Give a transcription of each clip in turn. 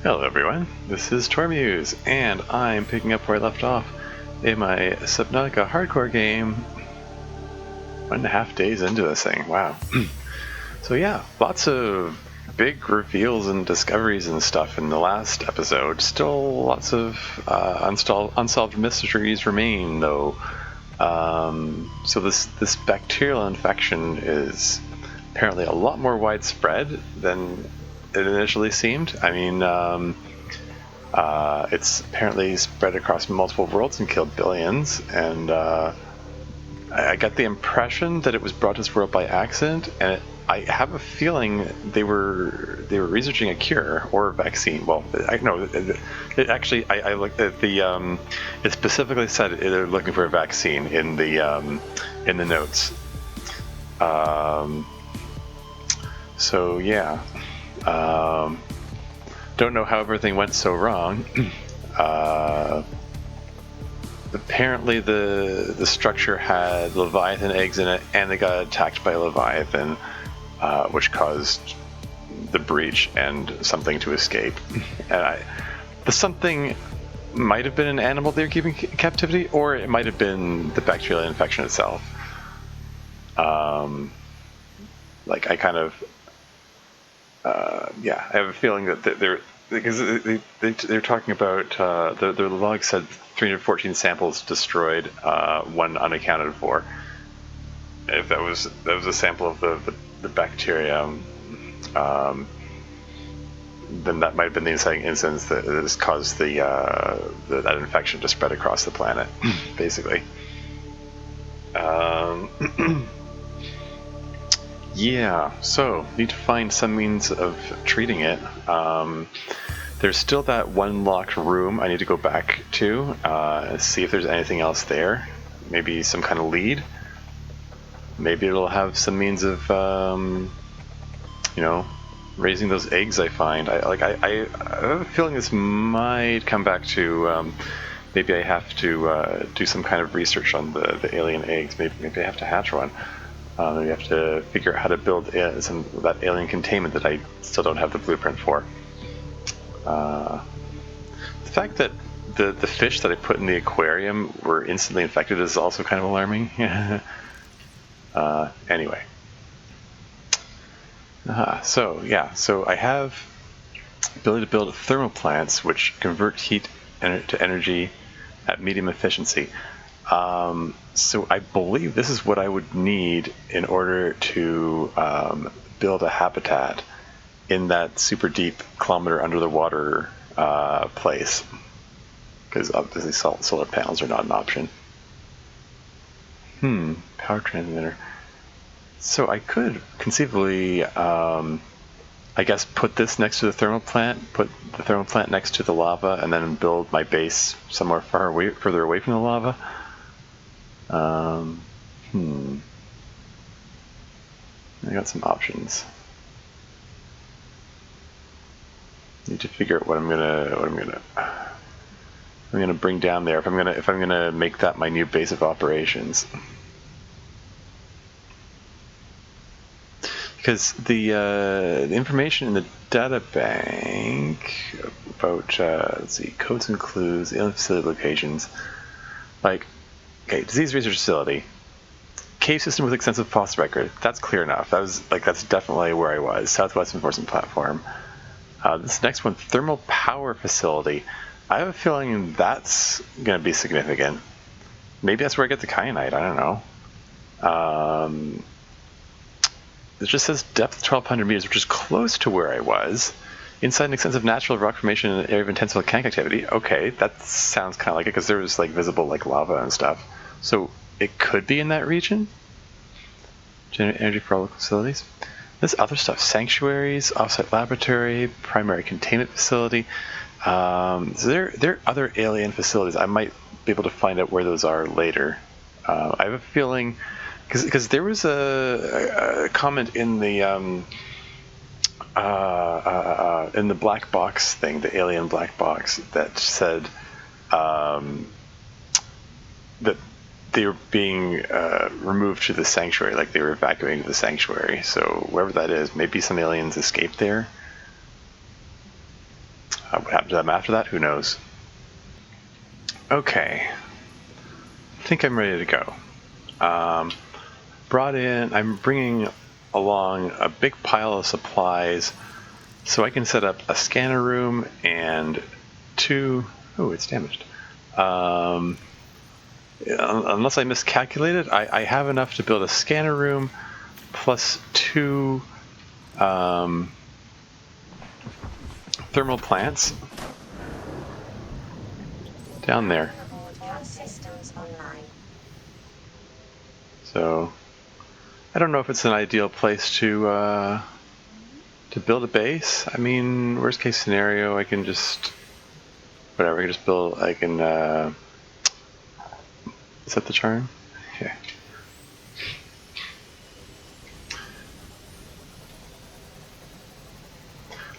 Hello everyone, this is Tormuse, and I'm picking up where I left off in my Subnautica Hardcore game. 1.5 days into this thing, wow. So yeah, lots of big reveals and discoveries and stuff in the last episode. Still lots of unsolved mysteries remain though. So this bacterial infection is apparently a lot more widespread than it initially seemed. I mean, it's apparently spread across multiple worlds and killed billions, and I got the impression that it was brought to this world by accident, and I have a feeling they were researching a cure or a vaccine. Well, I know it actually. I looked at the. It specifically said they're looking for a vaccine in the notes. So yeah. Don't know how everything went so wrong. Apparently the structure had Leviathan eggs in it, and they got attacked by a Leviathan, which caused the breach and something to escape. And the something might have been an animal they were keeping in captivity, or it might have been the bacterial infection itself. Like I kind of I have a feeling that they're because they're talking about their log said 314 samples destroyed, one unaccounted for. If that was a sample of the bacteria, then that might have been the inciting incident that has caused that infection to spread across the planet, basically. Yeah, so need to find some means of treating it. There's still that one locked room I need to go back to, see if there's anything else there. Maybe some kind of lead. Maybe it'll have some means of, raising those eggs I find. I have a feeling this might come back to, maybe I have to do some kind of research on the alien eggs. Maybe I have to hatch one. Maybe I have to figure out how to build that alien containment that I still don't have the blueprint for. The fact that the fish that I put in the aquarium were instantly infected is also kind of alarming. Anyway. So I have the ability to build thermal plants which convert heat to energy at medium efficiency. So I believe this is what I would need in order to build a habitat in that super deep kilometre under the water place, because obviously solar panels are not an option. Power transmitter. So I could conceivably, I guess, put this next to the thermal plant, put the thermal plant next to the lava, and then build my base somewhere further away from the lava. I got some options. Need to figure out what I'm gonna bring down there if I'm gonna make that my new base of operations. Because the information in the data bank about let's see, codes and clues, alien facility locations, like disease research facility, cave system with extensive fossil record. That's clear enough. That's definitely where I was. Southwest Enforcement Platform. This next one, thermal power facility. I have a feeling that's going to be significant. Maybe that's where I get the kyanite. I don't know. It just says depth 1,200 meters, which is close to where I was. Inside an extensive natural rock formation in an area of intense volcanic activity. Okay, that sounds kind of like it, because there was visible lava and stuff. So it could be in that region. Generate energy for all local facilities. This other stuff: sanctuaries, offsite laboratory, primary containment facility. So there are other alien facilities. I might be able to find out where those are later. I have a feeling, because there was a comment in the black box thing, the alien black box, that said that they were being removed to the sanctuary, like they were evacuating to the sanctuary. So wherever that is, maybe some aliens escaped there. What happened to them after that? Who knows? Okay. I think I'm ready to go. I'm bringing along a big pile of supplies so I can set up a scanner room and two... Oh, it's damaged. Unless I miscalculated, I have enough to build a scanner room plus two thermal plants down there. So I don't know if it's an ideal place to build a base. I mean, worst case scenario, I can just whatever. I can just build. I can set the charm. Okay.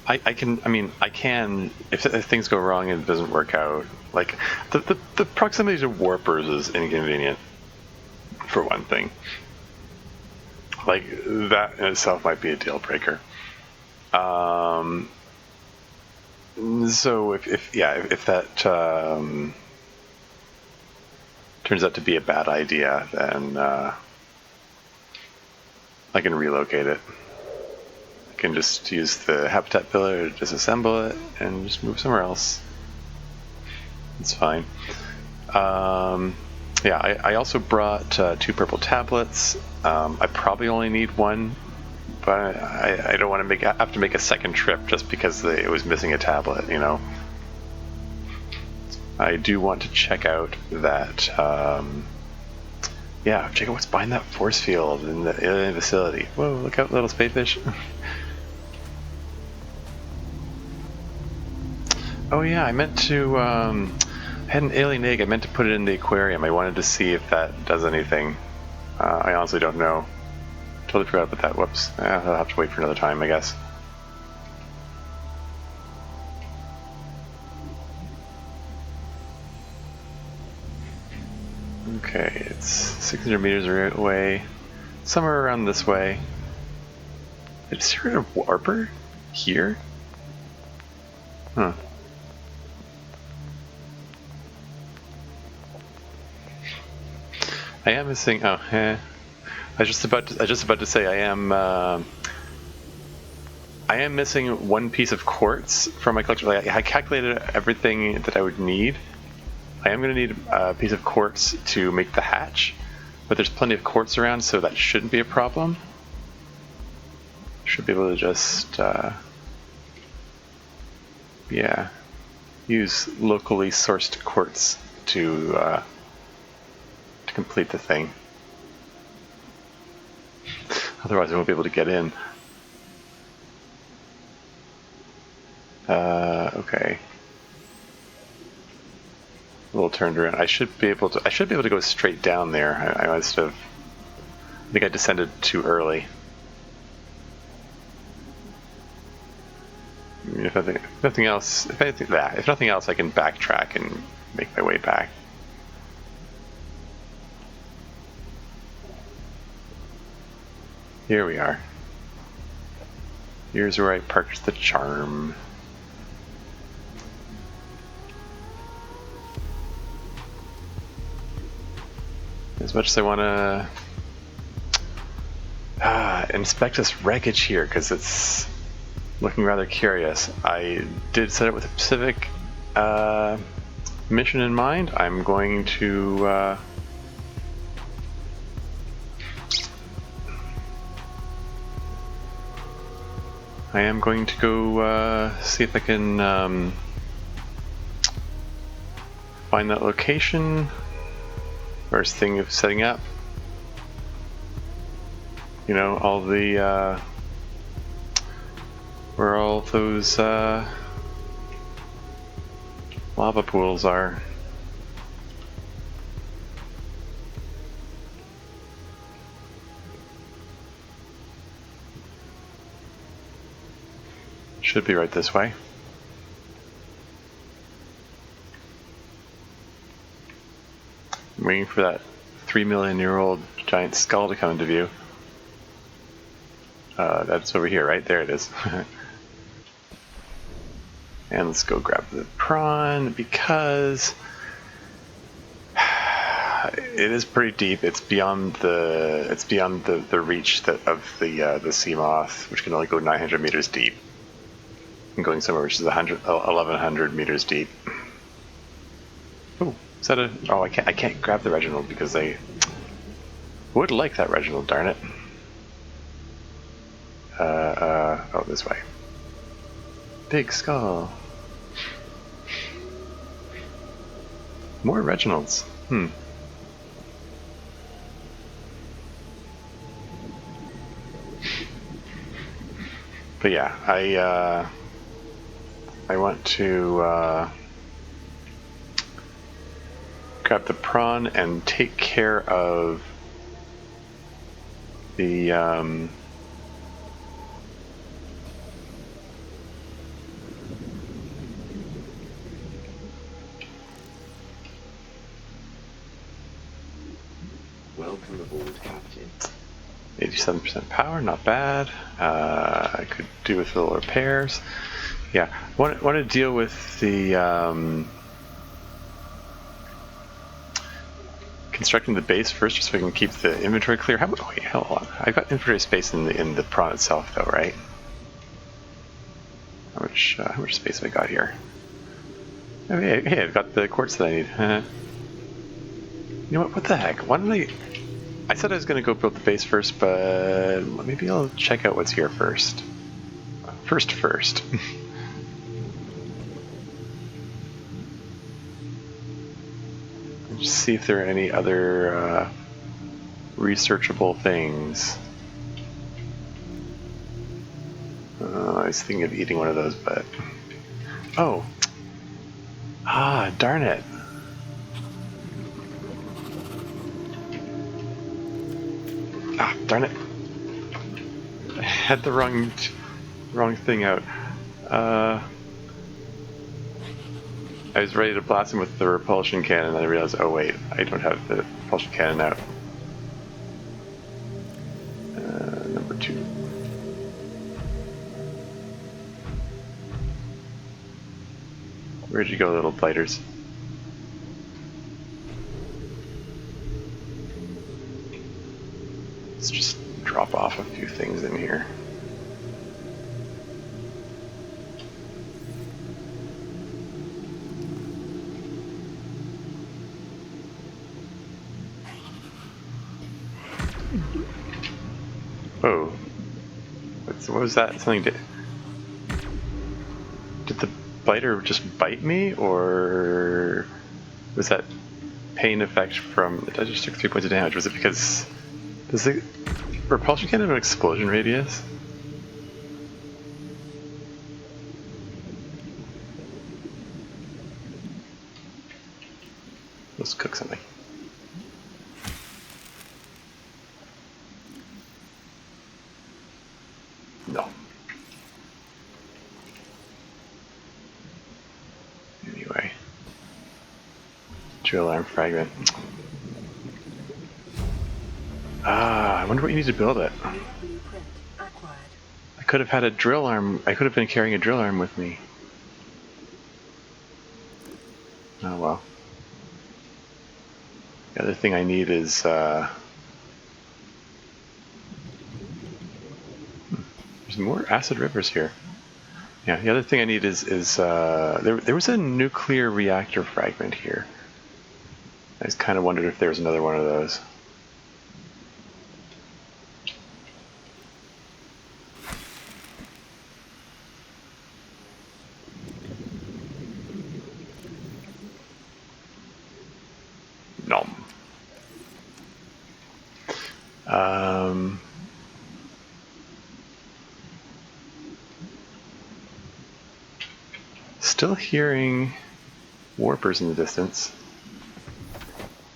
I can if things go wrong and it doesn't work out. Like the proximity to warpers is inconvenient. For one thing, like that in itself might be a deal breaker. So if that turns out to be a bad idea, then I can relocate it. I can just use the habitat pillar to disassemble it and just move somewhere else. It's fine. Yeah, I also brought 2 purple tablets. I probably only need 1, but I don't want to have to make a second trip just because it was missing a tablet, you know. I do want to check out that, yeah, check out what's behind that force field in the alien facility. Whoa, look out, little spadefish. Oh yeah, I meant to, I had an alien egg. I meant to put it in the aquarium. I wanted to see if that does anything. I honestly don't know. Totally forgot about that. Whoops. I'll have to wait for another time, I guess. Okay, it's 600 meters away. Somewhere around this way. Is there a warper here? Huh. I am missing. Oh, I was just about to say I am missing 1 piece of quartz from my collection. Like, I calculated everything that I would need. I am going to need a piece of quartz to make the hatch, but there's plenty of quartz around, so that shouldn't be a problem. Should be able to just yeah, use locally sourced quartz to complete the thing. Otherwise I won't be able to get in. Okay. A little turned around. I should be able to go straight down there. I must have. I think I descended too early. If nothing else, if nothing else, I can backtrack and make my way back. Here we are. Here's where I parked the charm. As much as I want to inspect this wreckage here, because it's looking rather curious, I did set it with a specific mission in mind. I'm going to go see if I can find that location. First thing of setting up. You know, all the where all those lava pools are. Should be right this way. I'm waiting for that 3-million-year-old giant skull to come into view. That's over here, right? There it is. And let's go grab the prawn because it is pretty deep. It's beyond the reach of the sea moth, which can only go 900 meters deep. I'm going somewhere which is 1100 meters deep. Oh, is that a? Oh, I can't grab the Reginald because I would like that Reginald. Darn it. Oh, this way. Big skull. More Reginalds. But yeah, I want to grab the prawn and take care of the Welcome aboard, Captain. 87% power, not bad. I could do with little repairs. Yeah, want to deal with the constructing the base first, just so we can keep the inventory clear. Wait, hold on. I've got inventory space in the prawn itself, though, right? How much space have I got here? Oh, hey, I've got the quartz that I need. You know what? What the heck? Why don't I said I was going to go build the base first, but maybe I'll check out what's here first. First. Just see if there are any other researchable things. I was thinking of eating one of those, but... Oh! Ah, darn it! Ah, darn it! I had the wrong thing out. I was ready to blast him with the repulsion cannon, and then I realized, oh wait, I don't have the repulsion cannon out. Number 2. Where'd you go, little blighters? Let's just drop off a few things in here. Whoa. What was that? Did the biter just bite me, or was that pain effect from... I just took 3 points of damage. Was it because... Does the repulsion cannon have an explosion radius? Let's cook something. No. Anyway. Drill arm fragment. Ah, I wonder what you need to build it. I could have had a drill arm. I could have been carrying a drill arm with me. Oh well. The other thing I need is there's more acid rivers here. Yeah, the other thing I need is there was a nuclear reactor fragment here. I just kind of wondered if there was another one of those. Nom. Still hearing warpers in the distance.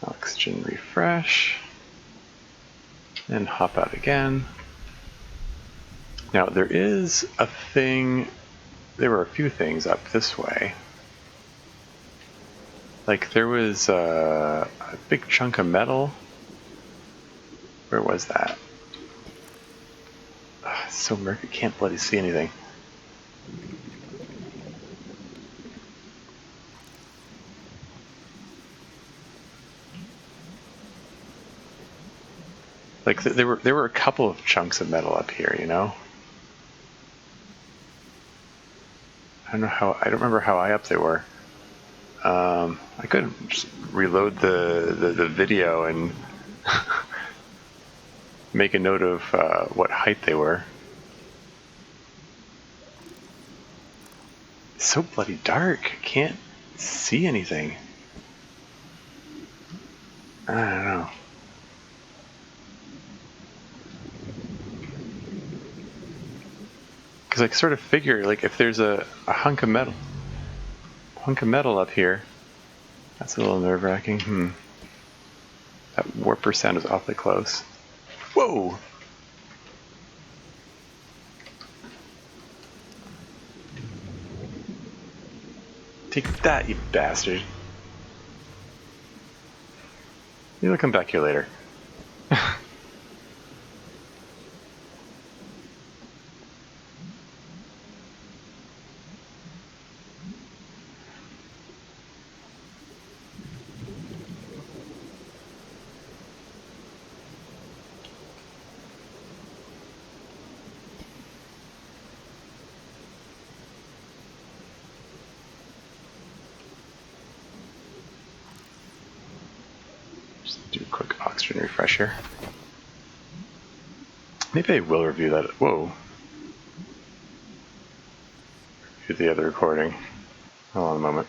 Oxygen refresh. And hop out again. Now there is a thing, there were a few things up this way. Like there was a big chunk of metal. Where was that? It's so murky, I can't bloody see anything. Like there were a couple of chunks of metal up here, you know. I don't remember how high up they were. I could just reload the video and make a note of what height they were. It's so bloody dark. I can't see anything. I don't know. Because I sort of figure, like, if there's a hunk of metal up here, that's a little nerve-wracking. That warper sound is awfully close. Whoa! Take that, you bastard. You'll come back here later. Do a quick oxygen refresher. Maybe I will review that. Whoa. Review the other recording. Hold on a moment.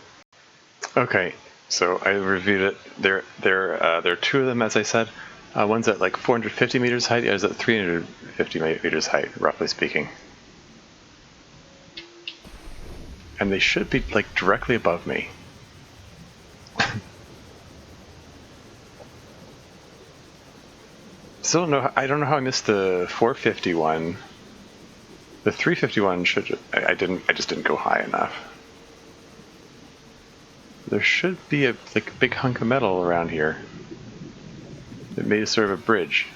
Okay, so I reviewed it. There are two of them, as I said. One's at like 450 meters height, the other's at 350 meters height, roughly speaking. And they should be like directly above me. Still don't know. I don't know how I missed the 451. The 351 should. I just didn't go high enough. There should be a big hunk of metal around here. It made a sort of a bridge.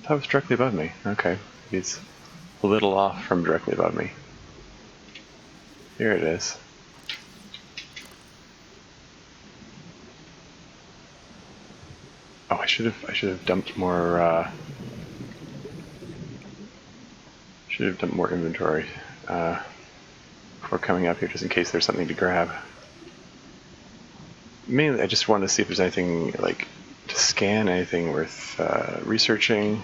That was directly above me. Okay, it's a little off from directly above me. Here it is. Oh, I should have dumped more. Should have dumped more inventory before coming up here, just in case there's something to grab. Mainly, I just want to see if there's anything like to scan, anything worth researching.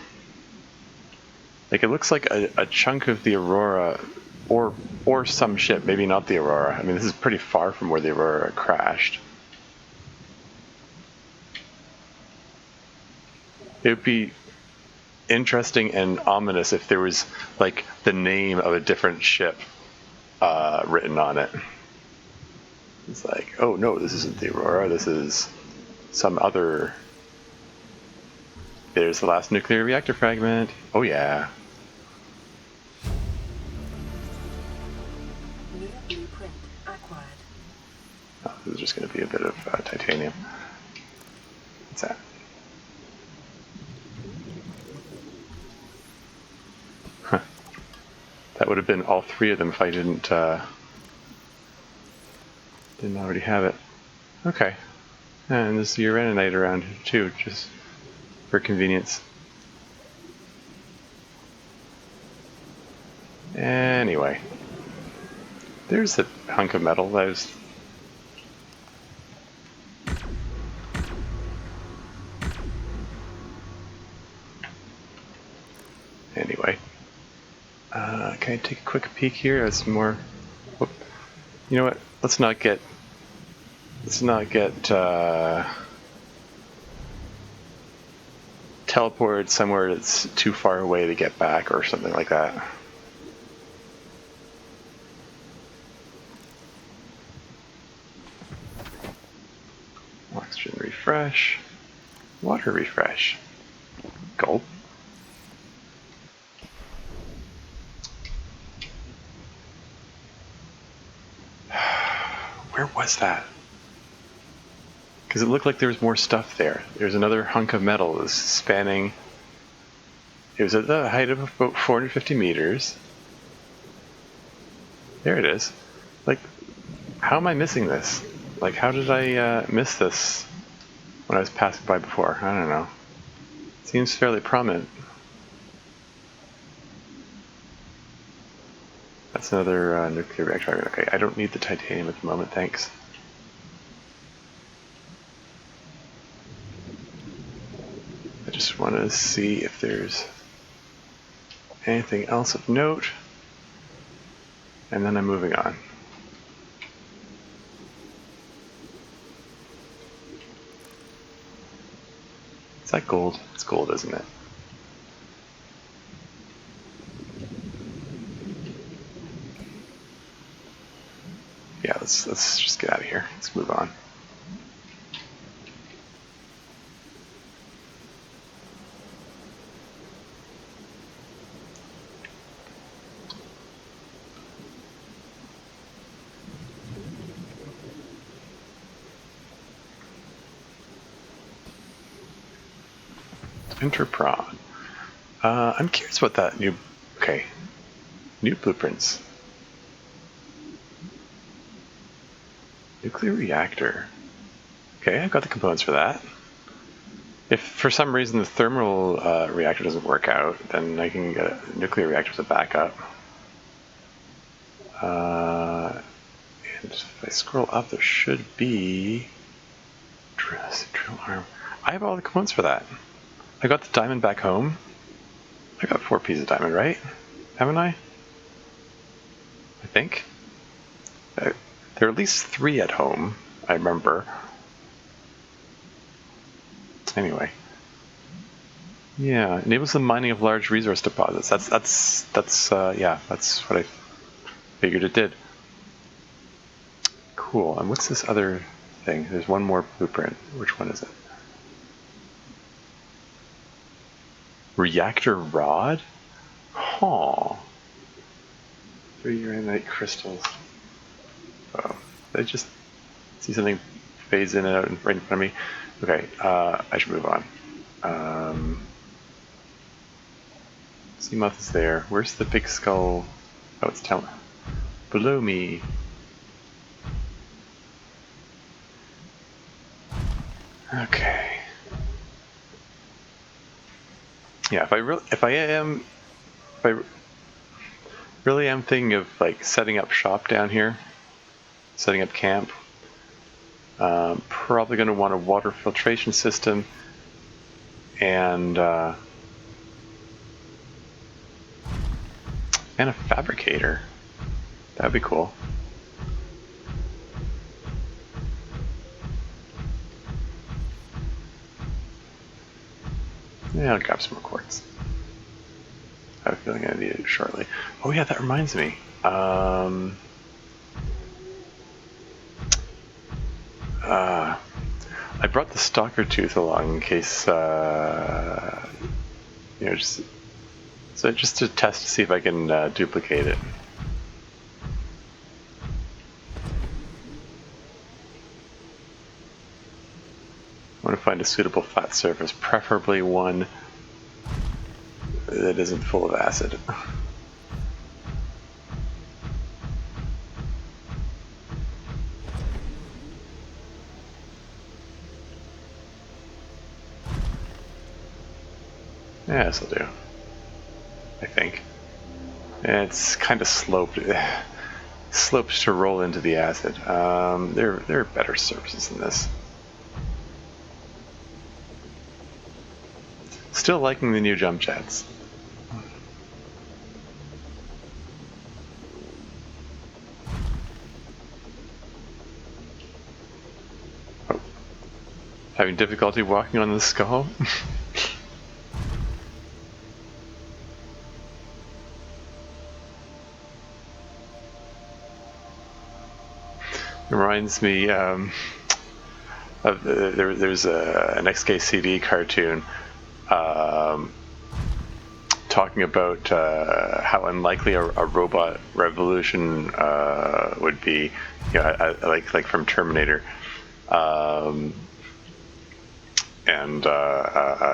Like it looks like a chunk of the Aurora, or some ship, maybe not the Aurora. I mean, this is pretty far from where the Aurora crashed. It would be interesting and ominous if there was like the name of a different ship written on it. It's like, oh no, this isn't the Aurora, this is some other. There's the last nuclear reactor fragment. Oh yeah. Blueprint acquired. Oh, this is just going to be a bit of titanium. What's that? Huh. That would have been all three of them if I didn't already have it. Okay. And there's the uraninite around here too, just for convenience. Anyway. There's a hunk of metal that was... Anyway. Can I take a quick peek here? That's more... Whoop. You know what? Let's not get teleported somewhere that's too far away to get back or something like that. Oxygen refresh. Water refresh. Gulp. Where was that? Because it looked like there was more stuff there. There's another hunk of metal that was spanning. It was at the height of about 450 meters. There it is. Like, how am I missing this? Like, how did I miss this when I was passing by before? I don't know. Seems fairly prominent. That's another nuclear reactor. Okay, I don't need the titanium at the moment, thanks. I just want to see if there's anything else of note, and then I'm moving on. Is that gold? It's gold, isn't it? Yeah, let's just get out of here. Let's move on. Interpron. I'm curious about that new. Okay, new blueprints. Nuclear reactor. Okay, I've got the components for that. If for some reason the thermal reactor doesn't work out, then I can get a nuclear reactor as a backup. And if I scroll up, there should be drill arm. I have all the components for that. I got the diamond back home. I got 4 pieces of diamond, right? Haven't I? I think. There are at least 3 at home, I remember. Anyway. Yeah, enables the mining of large resource deposits. That's what I figured it did. Cool. And what's this other thing? There's one more blueprint. Which one is it? Reactor rod? Huh. 3 uranite crystals. Oh, I just see something phase in and out right in front of me. Okay, I should move on. Seamoth is there. Where's the big skull? Oh, it's down below me. Okay. Yeah, if I really am thinking of like setting up shop down here, setting up camp. Probably going to want a water filtration system and a fabricator. That'd be cool. Yeah, I'll grab some more quartz. I have a feeling I need it shortly. Oh yeah, that reminds me. I brought the stalker tooth along in case, just to test to see if I can duplicate it. I want to find a suitable flat surface, preferably one that isn't full of acid. Yeah, this'll do. I think. It's kind of sloped to roll into the acid. There are better surfaces than this. Still liking the new jump jets. Oh. Having difficulty walking on the skull? Reminds me of there's an XKCD cartoon talking about how unlikely a robot revolution would be, like from Terminator, and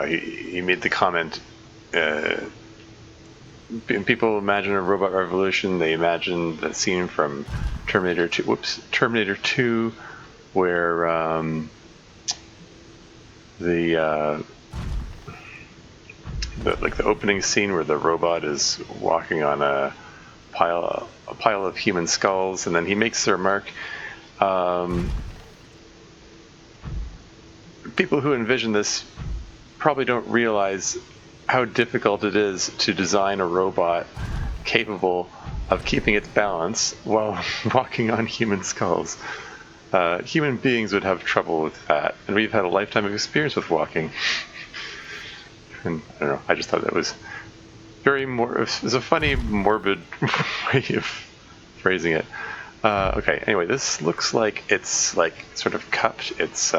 he made the comment. People imagine a robot revolution. They imagine the scene from Terminator 2, where the opening scene where the robot is walking on a pile of human skulls, and then he makes the remark. People who envision this probably don't realize how difficult it is to design a robot capable of keeping its balance while walking on human skulls. Human beings would have trouble with that, and we've had a lifetime of experience with walking. And I don't know, I just thought that was it was a funny, morbid way of phrasing it. Okay, anyway, this looks like it's like sort of cupped. It's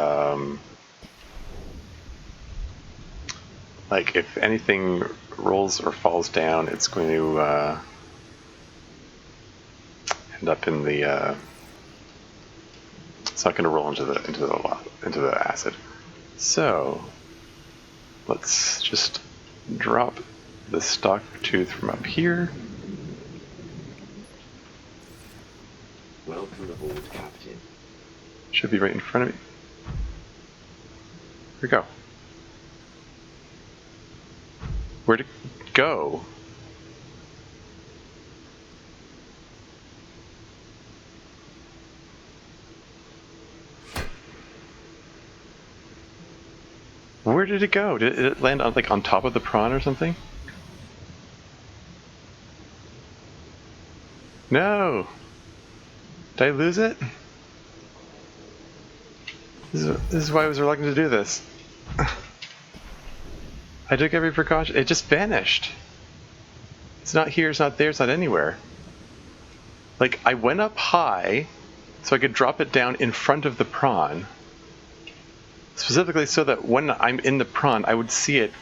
like if anything rolls or falls down, it's going to end up in the. It's not going to roll into the acid. So let's just drop the stock tooth from up here. Welcome aboard, Captain. Should be right in front of me. Here we go. Where'd it go? Where did it go? Did it land on, like, on top of the prawn or something? No! Did I lose it? This is why I was reluctant to do this. I took every precaution. It just vanished. It's not here, it's not there, it's not anywhere. Like, I went up high so I could drop it down in front of the prawn. Specifically so that when I'm in the prawn, I would see it,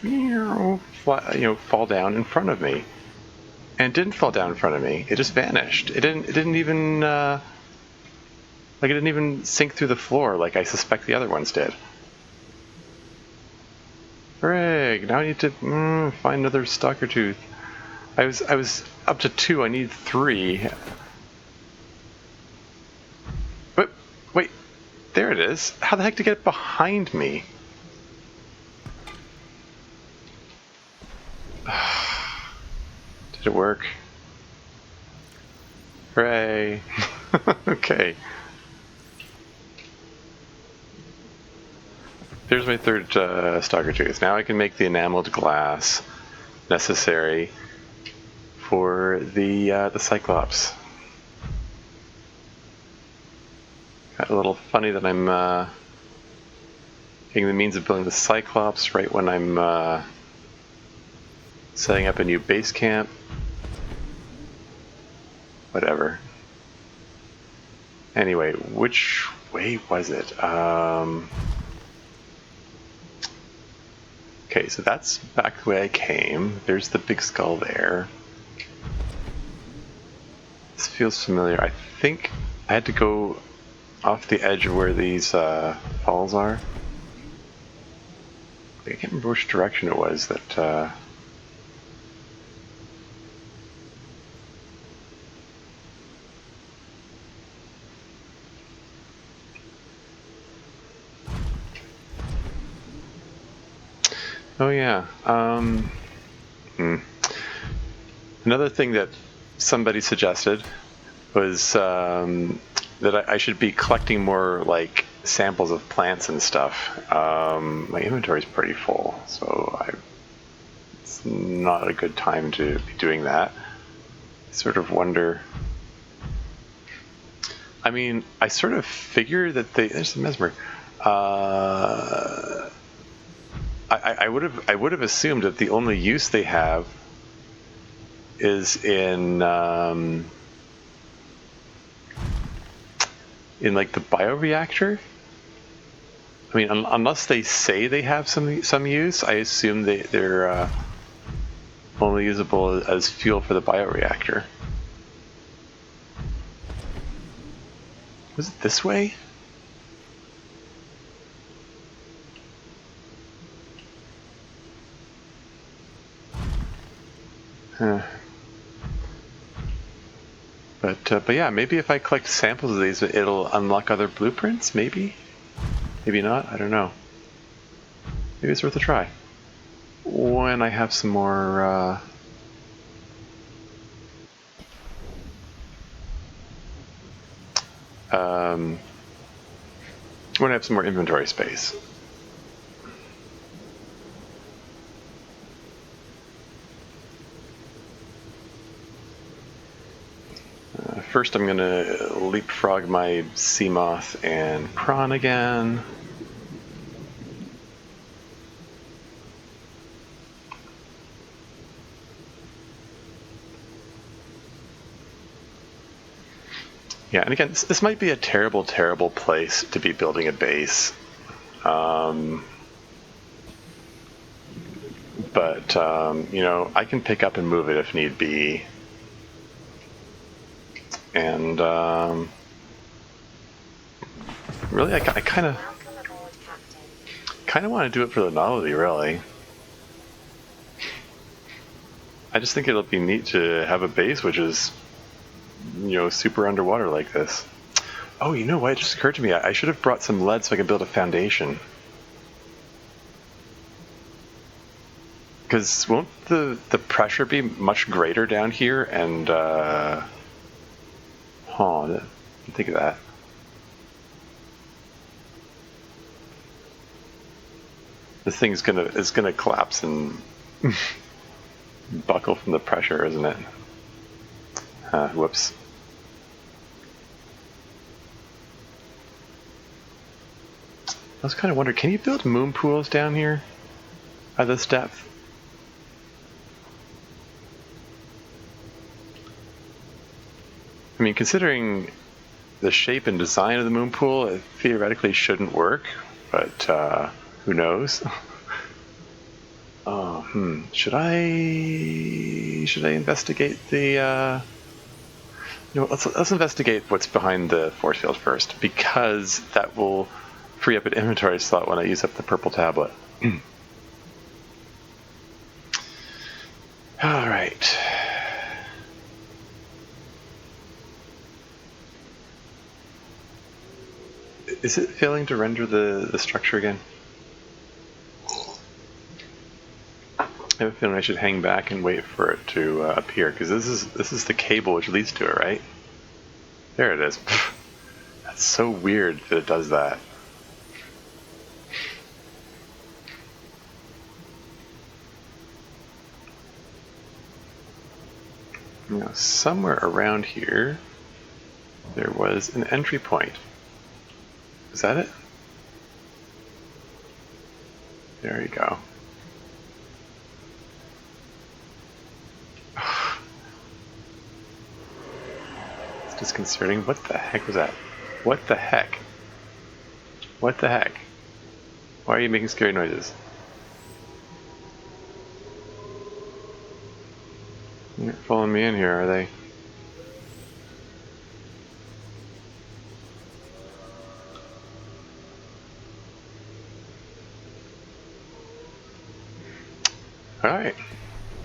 fall down in front of me. And it didn't fall down in front of me. It just vanished. It didn't even sink through the floor like I suspect the other ones did. Frig! Now I need to find another stalker tooth. I was up to 2. I need 3. But wait. There it is. How the heck did it get behind me? Did it work? Hooray. Okay. There's my third stalker tooth. Now I can make the enameled glass necessary for the Cyclops. Got a little funny that I'm getting the means of building the Cyclops right when I'm setting up a new base camp. Whatever. Anyway, which way was it? Okay, so that's back the way I came. There's the big skull there. This feels familiar. I think I had to go off the edge of where these falls are. I can't remember which direction it was that... Oh yeah. Another thing that somebody suggested was that I should be collecting more like samples of plants and stuff. My inventory's pretty full, so it's not a good time to be doing that. I sort of wonder. I mean, I sort of figure that there's the mesmer. I would have assumed that the only use they have is in like the bioreactor. I mean, unless they say they have some use, I assume they're only usable as fuel for the bioreactor. Was it this way? But yeah, maybe if I collect samples of these, it'll unlock other blueprints. Maybe not. I don't know. Maybe it's worth a try. when I have some more when I have some more inventory space. First, I'm going to leapfrog my sea moth and prawn again. Yeah, and again, this might be a terrible, terrible place to be building a base. But, you know, I can pick up and move it if need be. And, really, I kind of want to do it for the novelty, really. I just think it'll be neat to have a base which is, you know, super underwater like this. Oh, you know what? It just occurred to me. I should have brought some lead so I could build a foundation. Because won't the pressure be much greater down here? And, think of that. This thing is gonna collapse and buckle from the pressure, isn't it? Whoops. I was kind of wondering, can you build moon pools down here at this depth? I mean, considering the shape and design of the moon pool, it theoretically shouldn't work, but who knows? Should I investigate the? You know, let's investigate what's behind the force field first, because that will free up an inventory slot when I use up the purple tablet. All right. Is it failing to render the structure again? I have a feeling I should hang back and wait for it to appear, because this is the cable which leads to it, right? There it is. That's so weird that it does that. You know, somewhere around here there was an entry point. Is that it? There you go. It's disconcerting. What the heck was that? What the heck? What the heck? Why are you making scary noises? You're not following me in here, are they? Alright,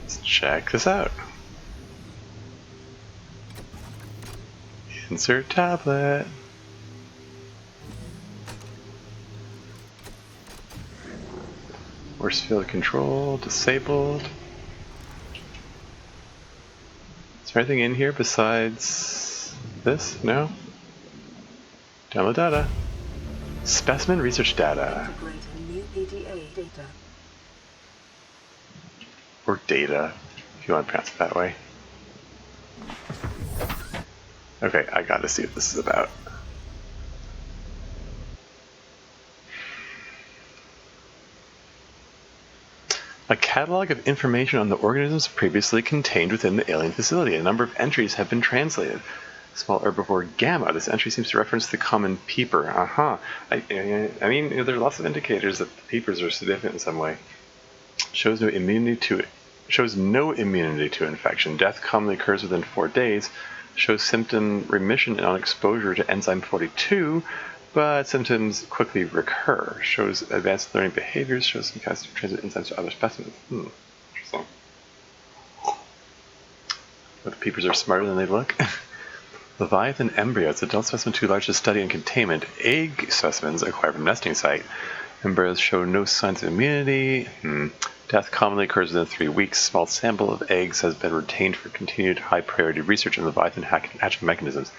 let's check this out. Insert tablet. Force field control disabled. Is there anything in here besides this? No? Download data. Specimen research data. New ADA data. Or data, if you want to pronounce it that way. Okay, I gotta see what this is about. A catalog of information on the organisms previously contained within the alien facility. A number of entries have been translated. Small herbivore gamma. This entry seems to reference the common peeper. I mean, you know, there are lots of indicators that the peepers are significant in some way. Shows no immunity to infection. Death commonly occurs within 4 days. Shows symptom remission on exposure to enzyme 42, but symptoms quickly recur. Shows advanced learning behaviors. Shows some kinds of transit enzymes to other specimens. Interesting. But the peepers are smarter than they look. Leviathan Embryos. Adult specimen too large to study in containment. Egg specimens acquired from nesting site. Embryos show no signs of immunity. Death commonly occurs within 3 weeks. Small sample of eggs has been retained for continued high-priority research on Leviathan hatching mechanisms.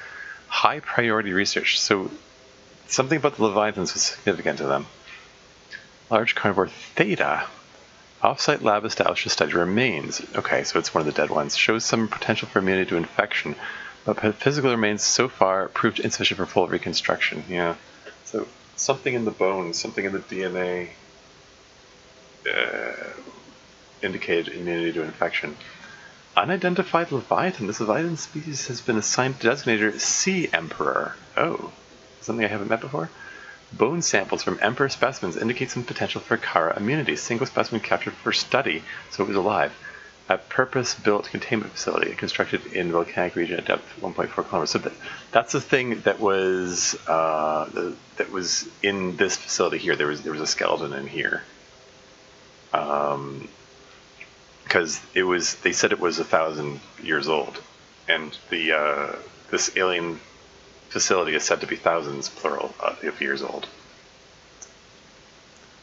High-priority research. So something about the Leviathans was significant to them. Large carnivore Theta. Off-site lab established to study remains. Okay, so it's one of the dead ones. Shows some potential for immunity to infection, but physical remains so far proved insufficient for full reconstruction. Yeah. So something in the bones, something in the DNA indicated immunity to infection. Unidentified Leviathan. This Leviathan species has been assigned to designator Sea Emperor. Oh, something I haven't met before? Bone samples from Emperor specimens indicate some potential for Kara immunity. Single specimen captured for study, so it was alive. A purpose-built containment facility constructed in volcanic region at depth 1.4 kilometers. So that's the thing that was in this facility here. There was a skeleton in here. Because they said it was 1,000 years old, and this alien facility is said to be thousands, plural, of years old.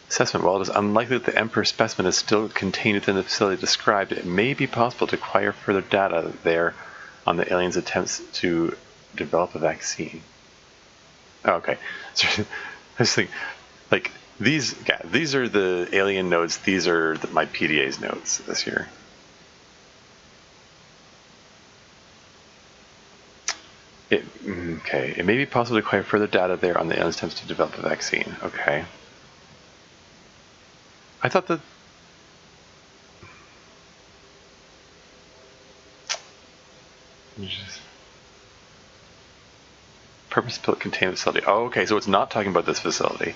Assessment. While it is unlikely that the Emperor specimen is still contained within the facility described, it may be possible to acquire further data there on the aliens' attempts to develop a vaccine. Oh, okay. So, I was thinking, like, these are the alien notes, these are my PDA's notes this year. Okay, it may be possible to acquire further data there on the aliens' attempts to develop a vaccine. Okay. I thought that... Purpose-built containment facility. Oh, okay, so it's not talking about this facility.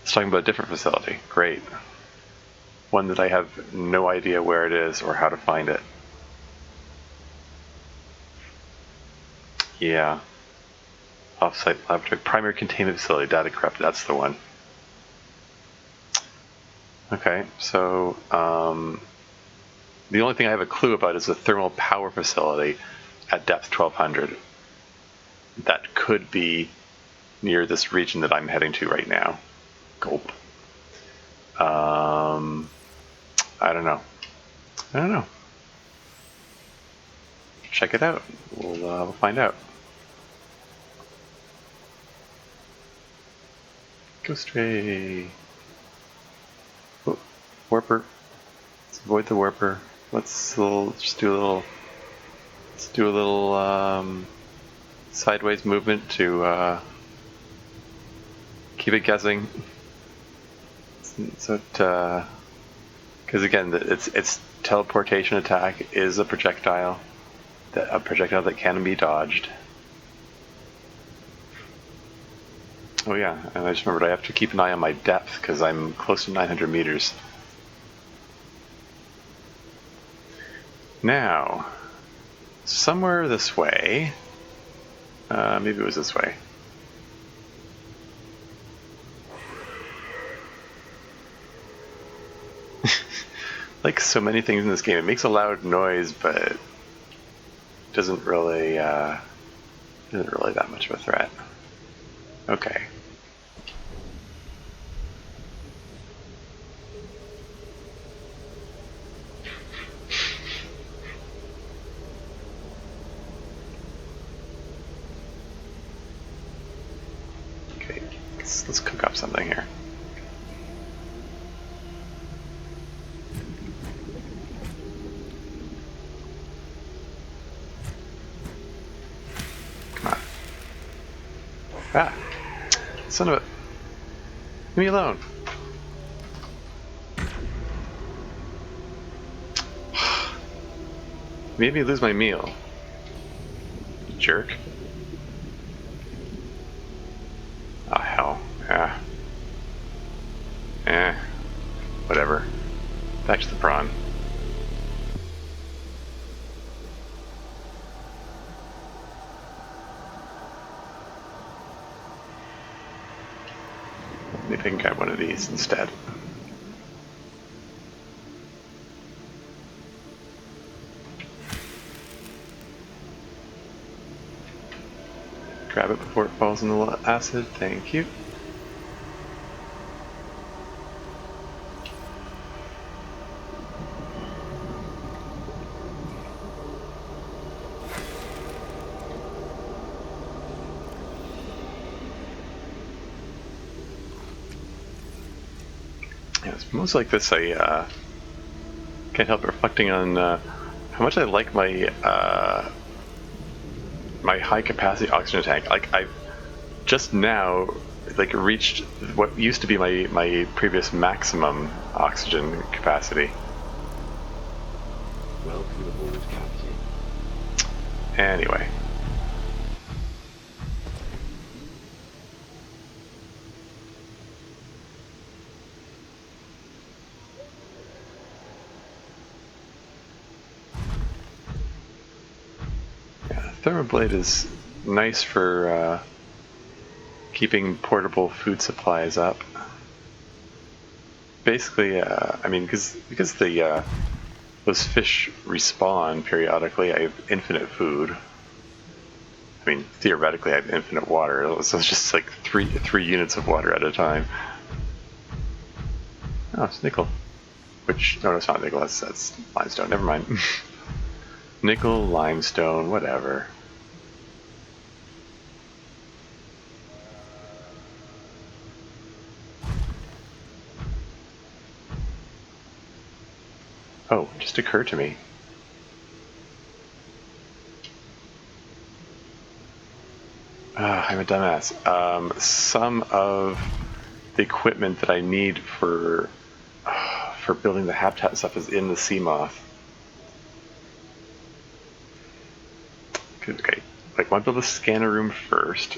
It's talking about a different facility. Great. One that I have no idea where it is or how to find it. Yeah. Off-site laboratory. Primary containment facility. Data corrupted. That's the one. Okay, so the only thing I have a clue about is the thermal power facility at depth 1200. That could be near this region that I'm heading to right now. Gulp. I don't know. Check it out. We'll find out. Ghost ray. Oh, warper. Let's avoid the warper. Let's just do a little sideways movement to keep it guessing. So because again, its teleportation attack is a projectile that can be dodged. Oh yeah, and I just remembered I have to keep an eye on my depth because I'm close to 900 meters. Now, somewhere this way, maybe it was this way. Like so many things in this game, it makes a loud noise, but doesn't really that much of a threat. Okay. Okay, let's cook up something here. Come on. Ah! Son of a... Leave me alone. Made me lose my meal. Jerk. Oh, hell. Yeah. Whatever. Back to the prawn. Maybe I can grab one of these instead. Grab it before it falls in the acid. Thank you. It's moments like this I can't help reflecting on how much I like my my high capacity oxygen tank. Like I've just now like reached what used to be my previous maximum oxygen capacity. Welcome aboard, Captain. Anyway. Yeah, thermoblade is nice for keeping portable food supplies up. Basically, I mean, because the those fish respawn periodically, I have infinite food. I mean, theoretically, I have infinite water, so it's just like three units of water at a time. Oh, it's nickel. Which, no, it's not nickel, that's limestone, never mind. Nickel, limestone, whatever. Oh, it just occurred to me. I'm a dumbass. Some of the equipment that I need for building the habitat and stuff is in the sea moth. Okay, like I want to build a scanner room first.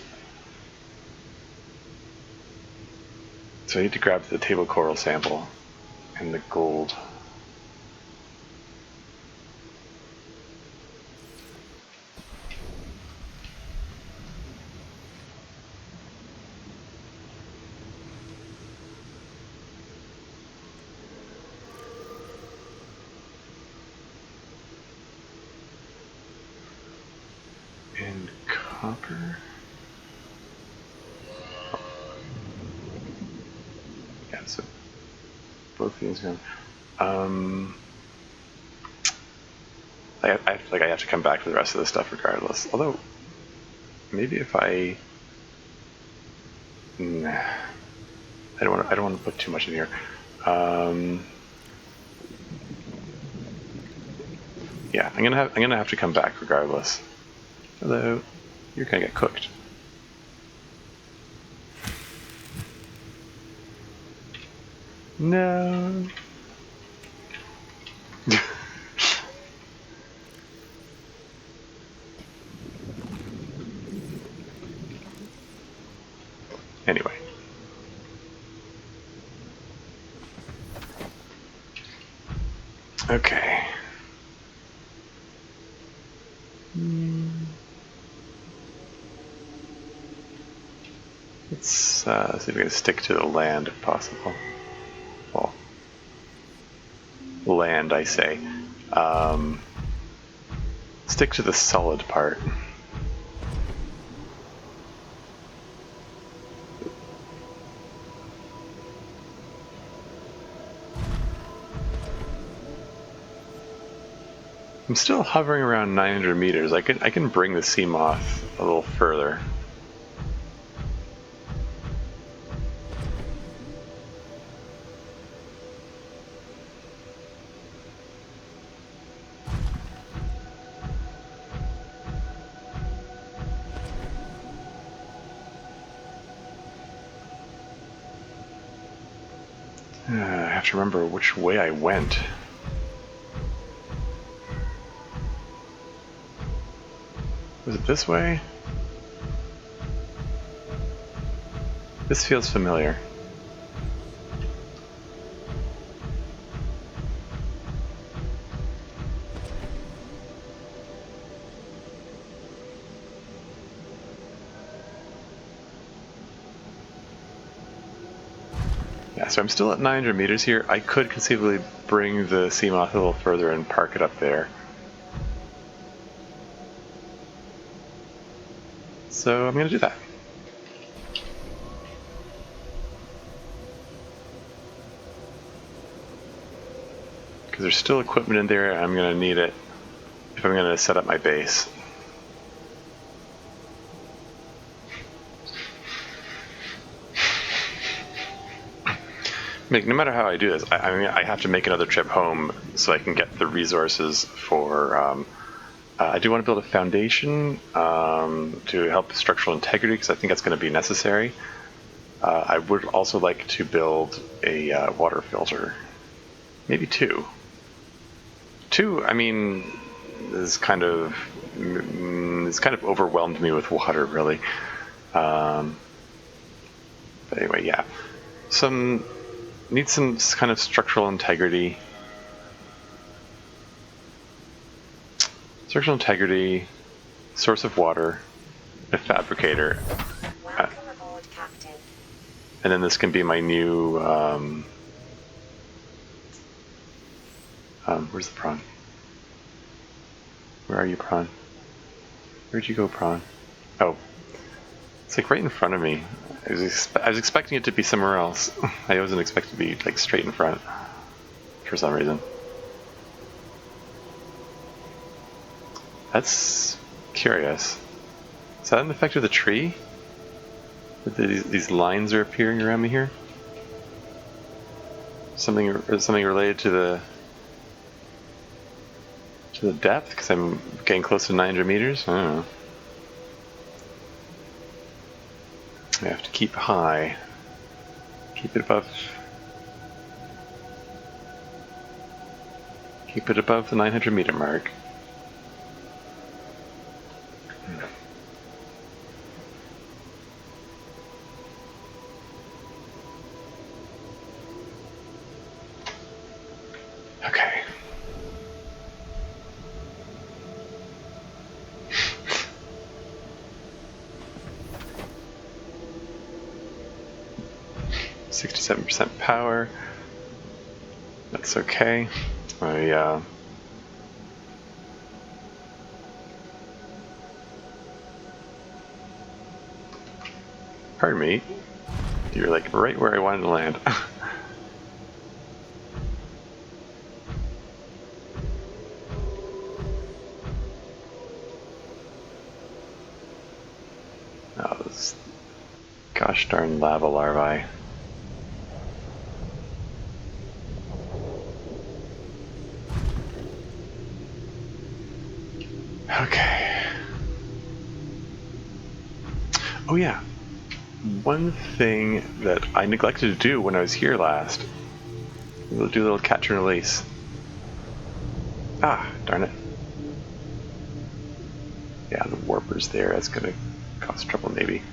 So I need to grab the table coral sample and the gold. And copper. Yeah, so both these are. I feel like I have to come back for the rest of this stuff regardless. Although, maybe if I, nah, I don't want to put too much in here. Yeah, I'm gonna have to come back regardless. Although, you're gonna get cooked. No. Anyway. Okay. Let's see if we can stick to the land if possible. Well, land, I say. Stick to the solid part. I'm still hovering around 900 meters. I can bring the sea moth a little further. I have to remember which way I went. Was it this way? This feels familiar. Yeah, so I'm still at 900 meters here. I could conceivably bring the sea moth a little further and park it up there. So I'm going to do that. Because there's still equipment in there, and I'm going to need it if I'm going to set up my base. Like, no matter how I do this, I mean, I have to make another trip home so I can get the resources for. I do want to build a foundation to help with structural integrity because I think that's going to be necessary. I would also like to build a water filter, maybe two. Two, I mean, it's kind of overwhelmed me with water, really. But anyway, yeah, need some kind of structural integrity. Structural integrity, source of water, a fabricator. Welcome aboard, Captain. And then this can be my new, where's the prawn? Where are you, prawn? Where'd you go, prawn? Oh, it's like right in front of me. I was expecting it to be somewhere else. I wasn't expecting it to be like straight in front for some reason. That's curious. Is that an effect of the tree? That these lines are appearing around me here? Something related to the depth? Because I'm getting close to 900 meters? I don't know. I have to keep high. Keep it above the 900 meter mark. Okay. %67 power. That's okay. Pardon me. You're like right where I wanted to land. Oh, this gosh darn lava larvae. Okay. Oh yeah. One thing that I neglected to do when I was here last. We'll do a little catch and release. Ah, darn it. Yeah, the warper's there. That's gonna cause trouble maybe.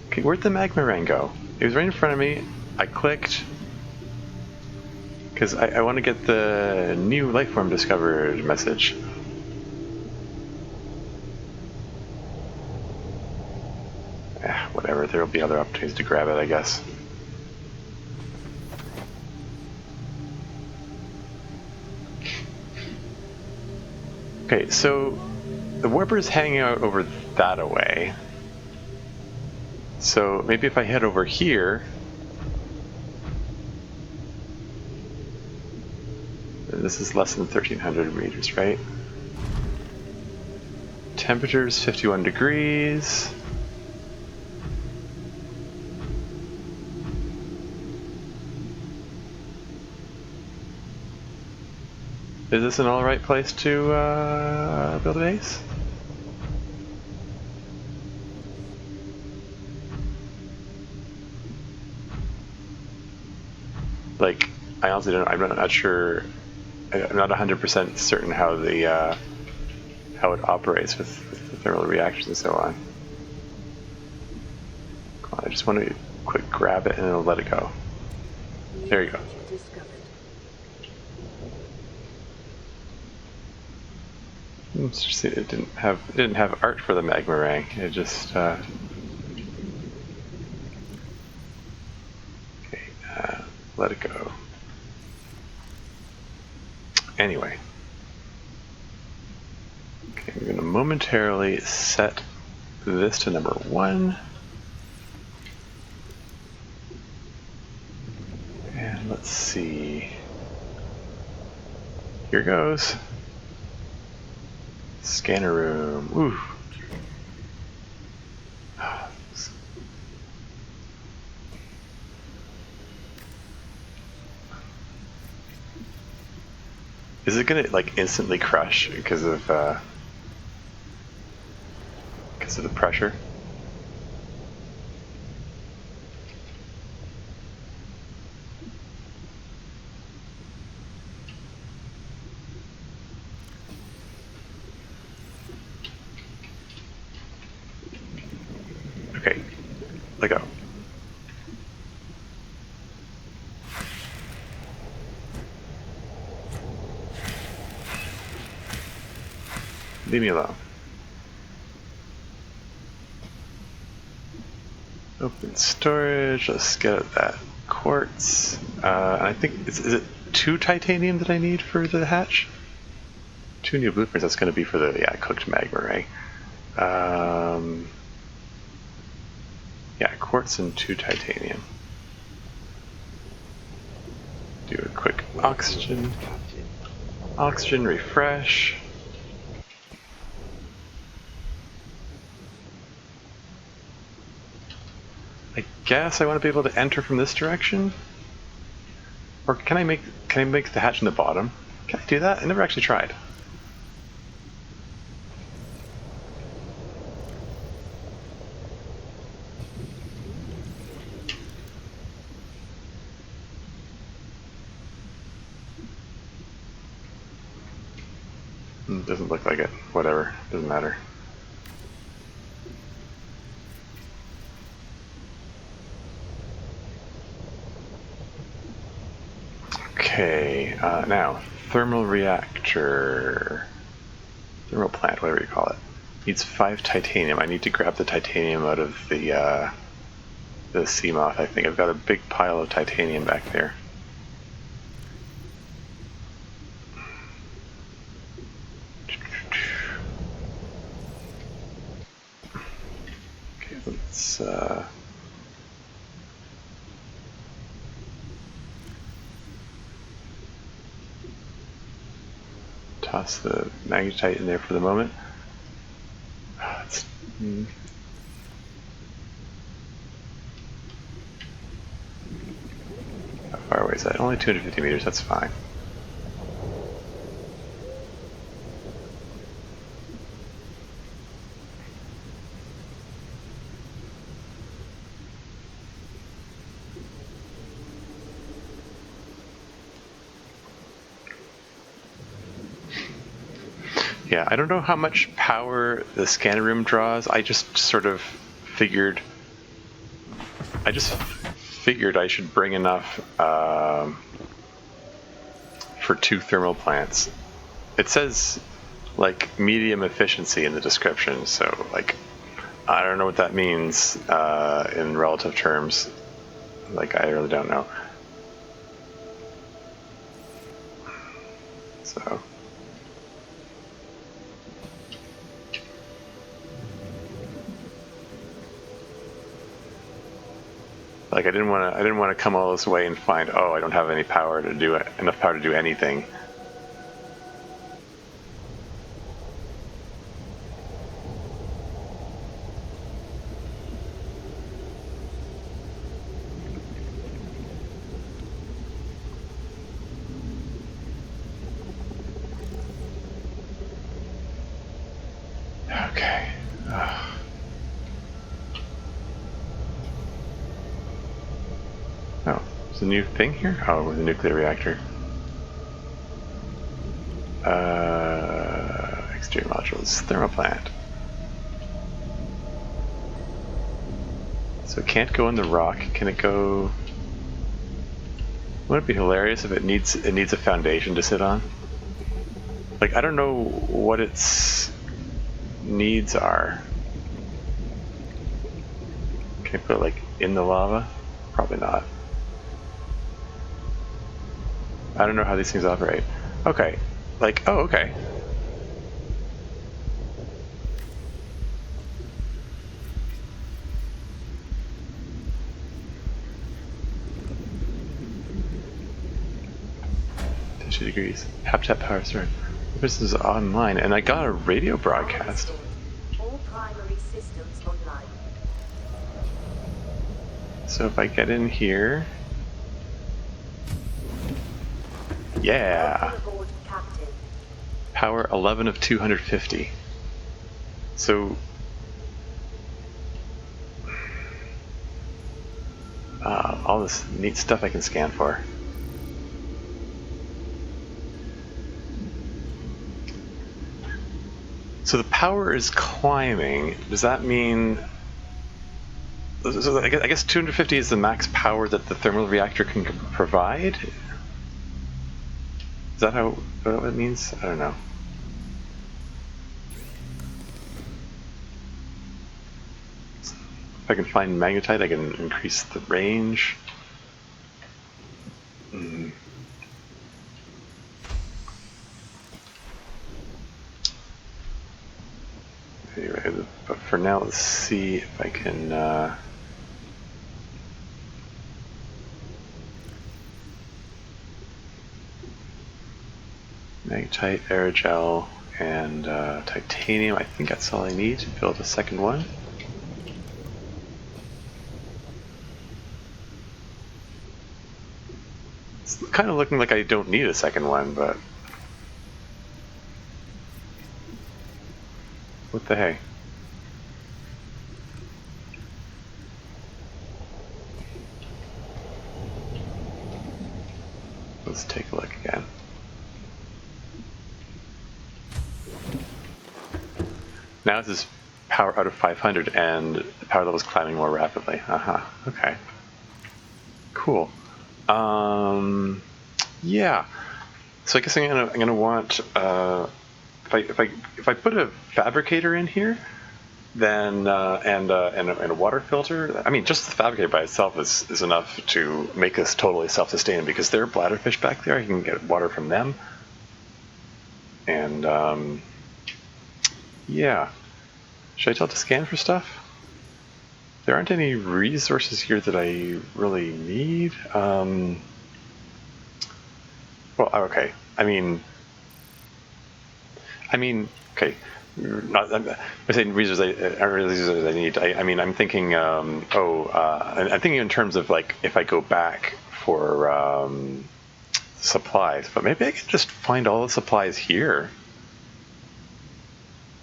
Okay, where'd the magma ring go? It was right in front of me. I clicked. Because I want to get the new life form discovered message. Whatever, there'll be other opportunities to grab it, I guess. Okay, so the warper is hanging out over that away. So maybe if I head over here, this is less than 1300 meters, right? Temperature's 51 degrees. Is this an alright place to build a base? Like, I honestly don't. I'm not sure. I'm not 100% certain how the how it operates with the thermal reactions and so on. Come on, I just want to quick grab it and then let it go. There you go. Let's just see, it didn't have art for the magma ring. It just okay. Let it go. Anyway, okay, I'm going to momentarily set this to number 1, and let's see. Here goes. Scanner room. Ooh. Is it gonna like instantly crush because of the pressure? Okay, let go. Leave me alone. Open storage. Let's get at that quartz. I think is it 2 titanium that I need for the hatch? 2 new blueprints. That's going to be for the cooked magma, right? Yeah, quartz and 2 titanium. Do a quick oxygen. Oxygen refresh. I guess I want to be able to enter from this direction, or can I make the hatch in the bottom? Can I do that? I never actually tried. Doesn't look like it. Whatever. Doesn't matter. Okay, now, thermal reactor, thermal plant, whatever you call it, needs 5 titanium. I need to grab the titanium out of the sea moth, I think. I've got a big pile of titanium back there. Okay, let's... toss the magnetite in there for the moment. How far away is that? Only 250 meters, that's fine. Yeah, I don't know how much power the scanner room draws. I just sort of figured I should bring enough for 2 thermal plants. It says like medium efficiency in the description, so like I don't know what that means in relative terms. Like I really don't know. So like I didn't want to come all this way and find, oh, I don't have any power to do it, enough power to do anything. Okay. Oh, there's a new thing here? Oh, with a nuclear reactor. Exterior modules, thermal plant. So it can't go in the rock. Can it go? Wouldn't it be hilarious if it needs a foundation to sit on? Like I don't know what its needs are. Can I put it like in the lava? Probably not. I don't know how these things operate. Okay. Like, oh, okay. Degrees. Tap power start. This is online, and I got a radio broadcast. All primary systems online. So if I get in here, yeah. Welcome aboard, Captain. Power 11 of 250. So all this neat stuff I can scan for. So the power is climbing. Does that mean... So I guess 250 is the max power that the thermal reactor can provide? Is that what it means? I don't know. If I can find magnetite, I can increase the range. Anyway, but for now, let's see if I can... magnetite, aerogel, and titanium. I think that's all I need to build a second one. It's kind of looking like I don't need a second one, but... what the hey? Let's take a look again. Now this is power out of 500 and the power level is climbing more rapidly. Okay. Cool. Yeah. So I guess I'm gonna want if I put a fabricator in here, then and a water filter. I mean, just the fabricator by itself is enough to make us totally self-sustaining, because there are bladderfish back there. I can get water from them. And yeah. Should I tell it to scan for stuff? There aren't any resources here that I really need. Well, okay. I mean, okay. I'm saying resources aren't really resources I need. I mean, I'm thinking. I'm thinking in terms of, like, if I go back for supplies, but maybe I can just find all the supplies here.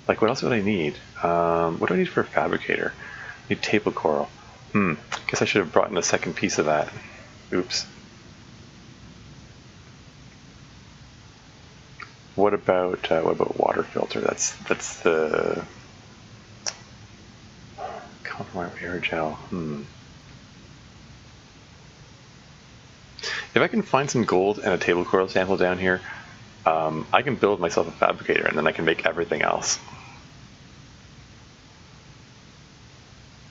Like, what else would I need? What do I need for a fabricator? I need table coral. Guess I should have brought in a second piece of that. Oops. What about water filter? That's the compromise aerogel. If I can find some gold and a table coral sample down here, I can build myself a fabricator, and then I can make everything else.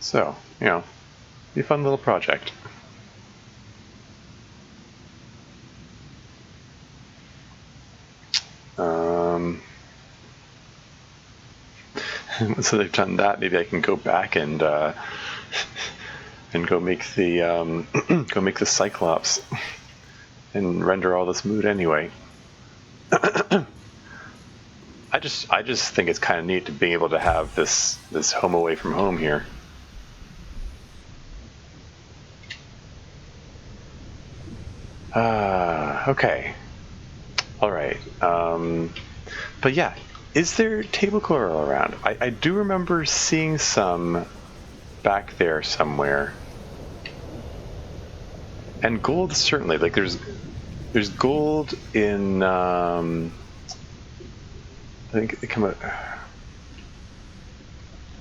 So, you know, be a fun little project. So they've done that. Maybe I can go back and go make the go make the Cyclops and render all this mood anyway. I just think it's kind of neat to be able to have this home away from home here. Okay. All right. But yeah, is there table coral around? I do remember seeing some back there somewhere. And gold, certainly. Like, there's gold in. I think they come out.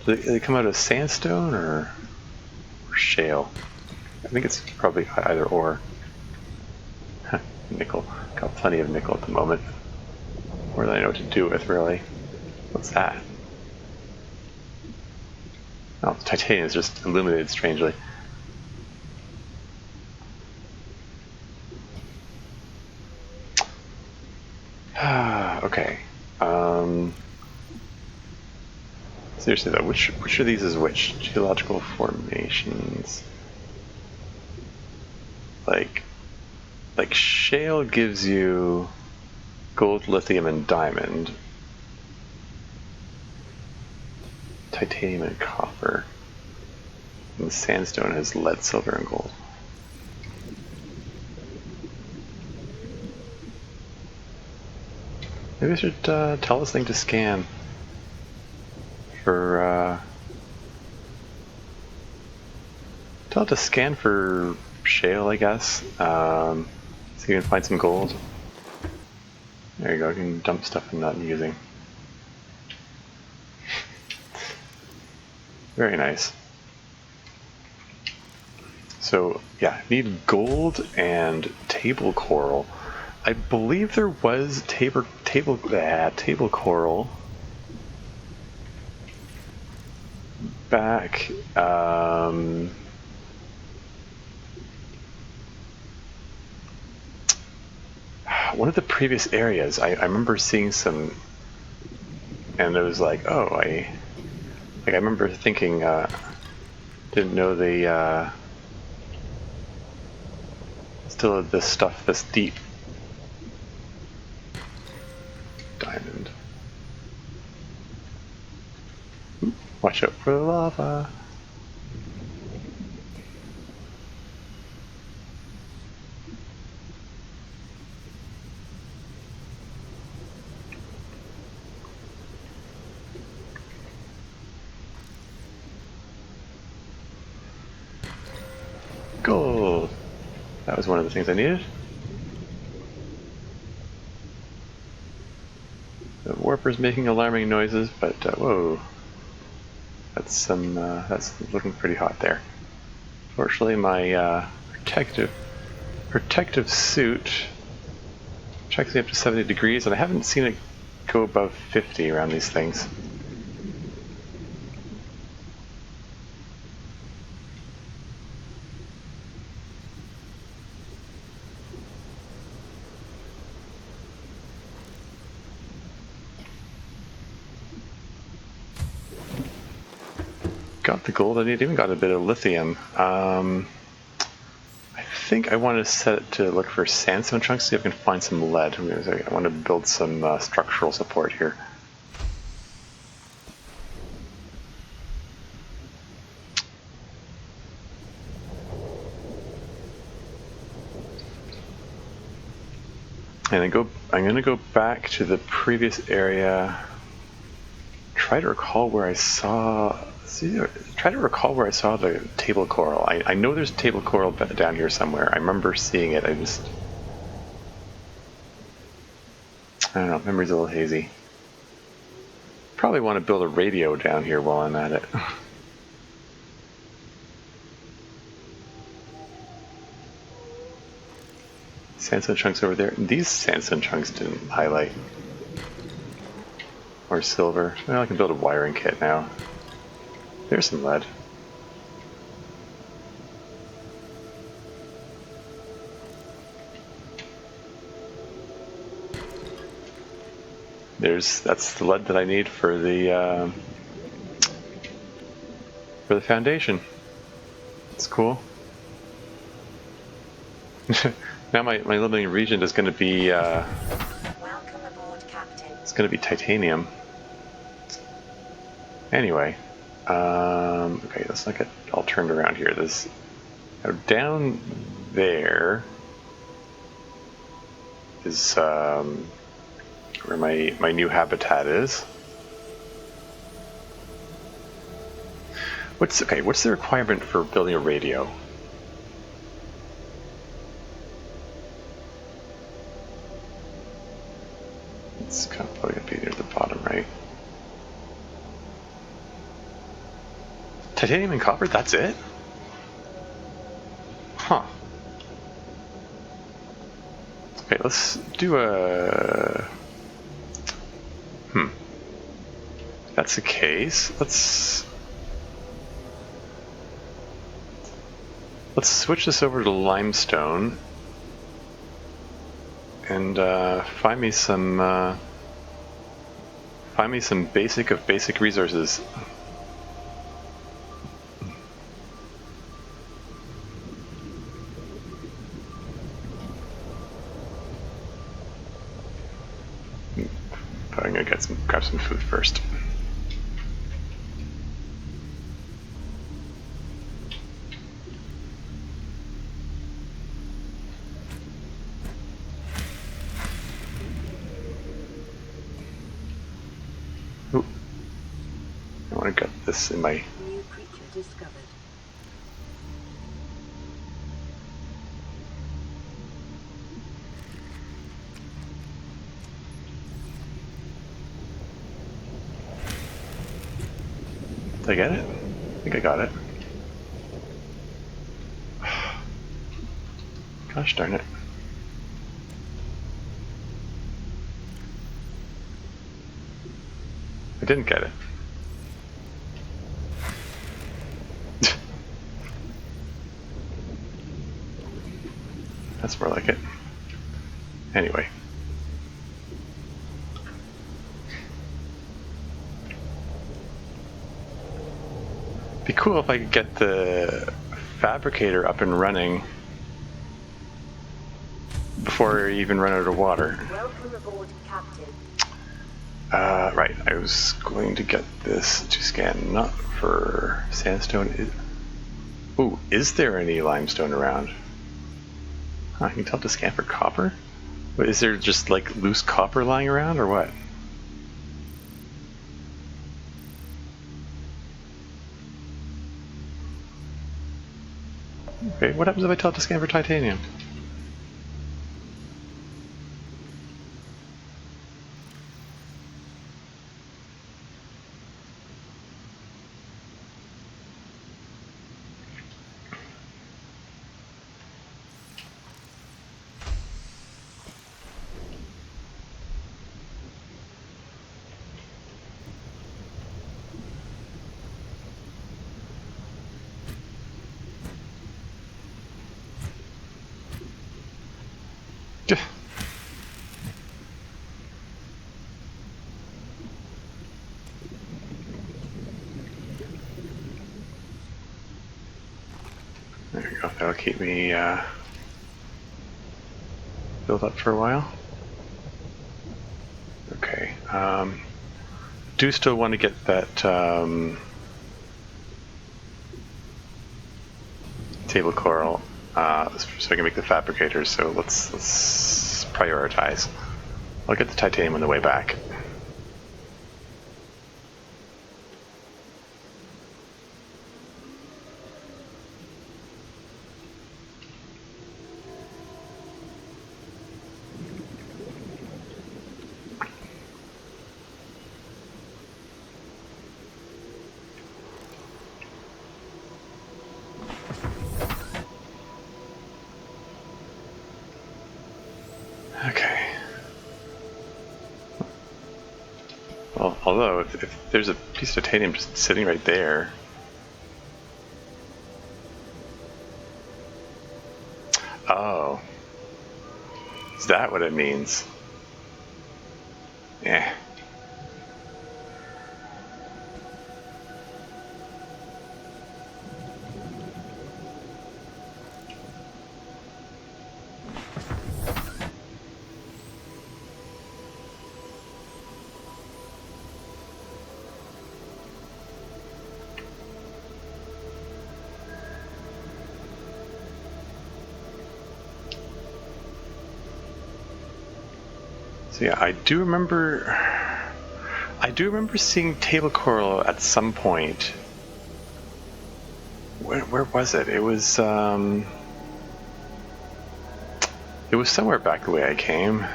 They come out of sandstone or shale. I think it's probably either or. Nickel. Got plenty of nickel at the moment. More than I know what to do with, really. What's that? Oh, titanium is just illuminated strangely. Okay. Seriously though, which of these is which? Geological formations. Like shale gives you gold, lithium, and diamond. Titanium and copper. And the sandstone has lead, silver, and gold. Maybe I should tell this thing to scan for tell it to scan for shale, I guess. So you can find some gold. There you go, you can dump stuff I'm not using. Very nice. So yeah, need gold and table coral. I believe there was table coral back one of the previous areas. I remember seeing some, and it was like, oh, I remember thinking, didn't know they still had this stuff this deep. Diamond. Ooh, watch out for the lava. Gold. That was one of the things I needed. The warper's making alarming noises, but whoa, that's some that's looking pretty hot there. Fortunately, my protective suit checks me up to 70 degrees, and I haven't seen it go above 50 around these things. Got the gold I need, even got a bit of lithium. I think I want to set it to look for sandstone chunks, see if I can find some lead. I want to build some structural support here. And I'm going to go back to the previous area. Try to recall where I saw. Try to recall where I saw the table coral. I know there's table coral down here somewhere. I remember seeing it. I don't know. Memory's a little hazy. Probably want to build a radio down here while I'm at it. Sandstone chunks over there. These sandstone chunks didn't highlight. Or silver. Well, I can build a wiring kit now. There's some lead. That's the lead that I need for the foundation. It's cool. Now my living region is going to be Welcome aboard, Captain. it's going to be titanium. Anyway, okay, let's not get all turned around here. This down there is where my new habitat is. What's the requirement for building a radio? It's kind of probably going to be near the bottom, right? Titanium and copper, that's it? Huh. Okay, let's do a... If that's the case, let's switch this over to limestone and find me some basic of basic resources. But I'm gonna grab some food first. Ooh. I want to get this in my... New creature discovered. Did I get it? I think I got it. Gosh darn it. I didn't get it. That's more like it. Anyway. Be cool if I could get the fabricator up and running before I even run out of water. Welcome aboard, Captain. Right, I was going to get this to scan not for sandstone. Ooh, is there any limestone around? Huh, you can tell to scan for copper? But is there just like loose copper lying around or what? Okay, what happens if I tell it to scan for titanium? There we go, that'll keep me built up for a while. Okay, do still want to get that table coral so I can make the fabricators, so let's prioritize. I'll get the titanium on the way back. Okay. Well, although if there's a piece of titanium just sitting right there. Oh. Is that what it means? Yeah. So yeah, I do remember seeing table coral at some point. Where was it? It was somewhere back the way I came.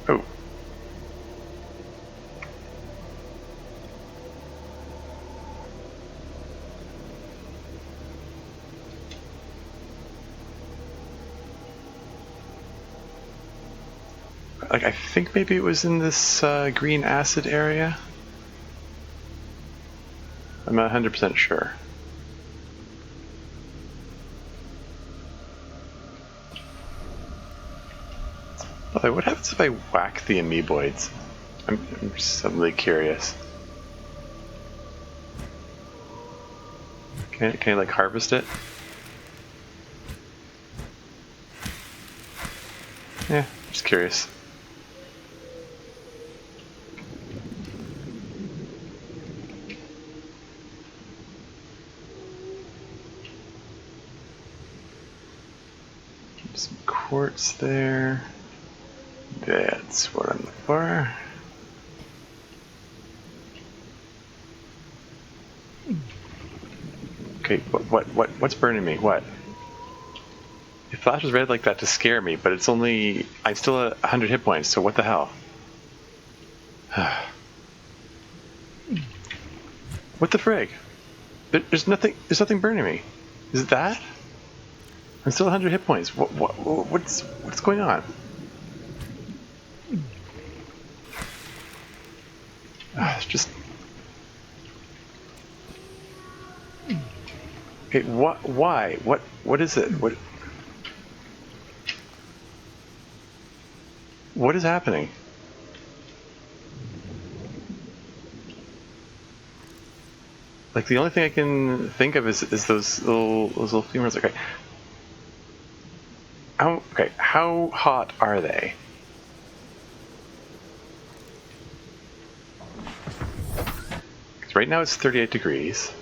Oh. Like, I think maybe it was in this green acid area. I'm not 100% sure. By the way, what happens if I whack the amoeboids? I'm suddenly curious. Can I like harvest it? Yeah, just curious. quartz there. That's what I'm looking for. Okay, what's burning me? What? It flashes red like that to scare me, but it's only... I'm still at 100 hit points, so what the hell? What the frig? There's nothing burning me. Is it that? I'm still 100 hit points. What's going on? It's just... Okay, why? What is it? What is happening? Like, the only thing I can think of is those little femurs. Okay. How hot are they? Because right now it's 38 degrees.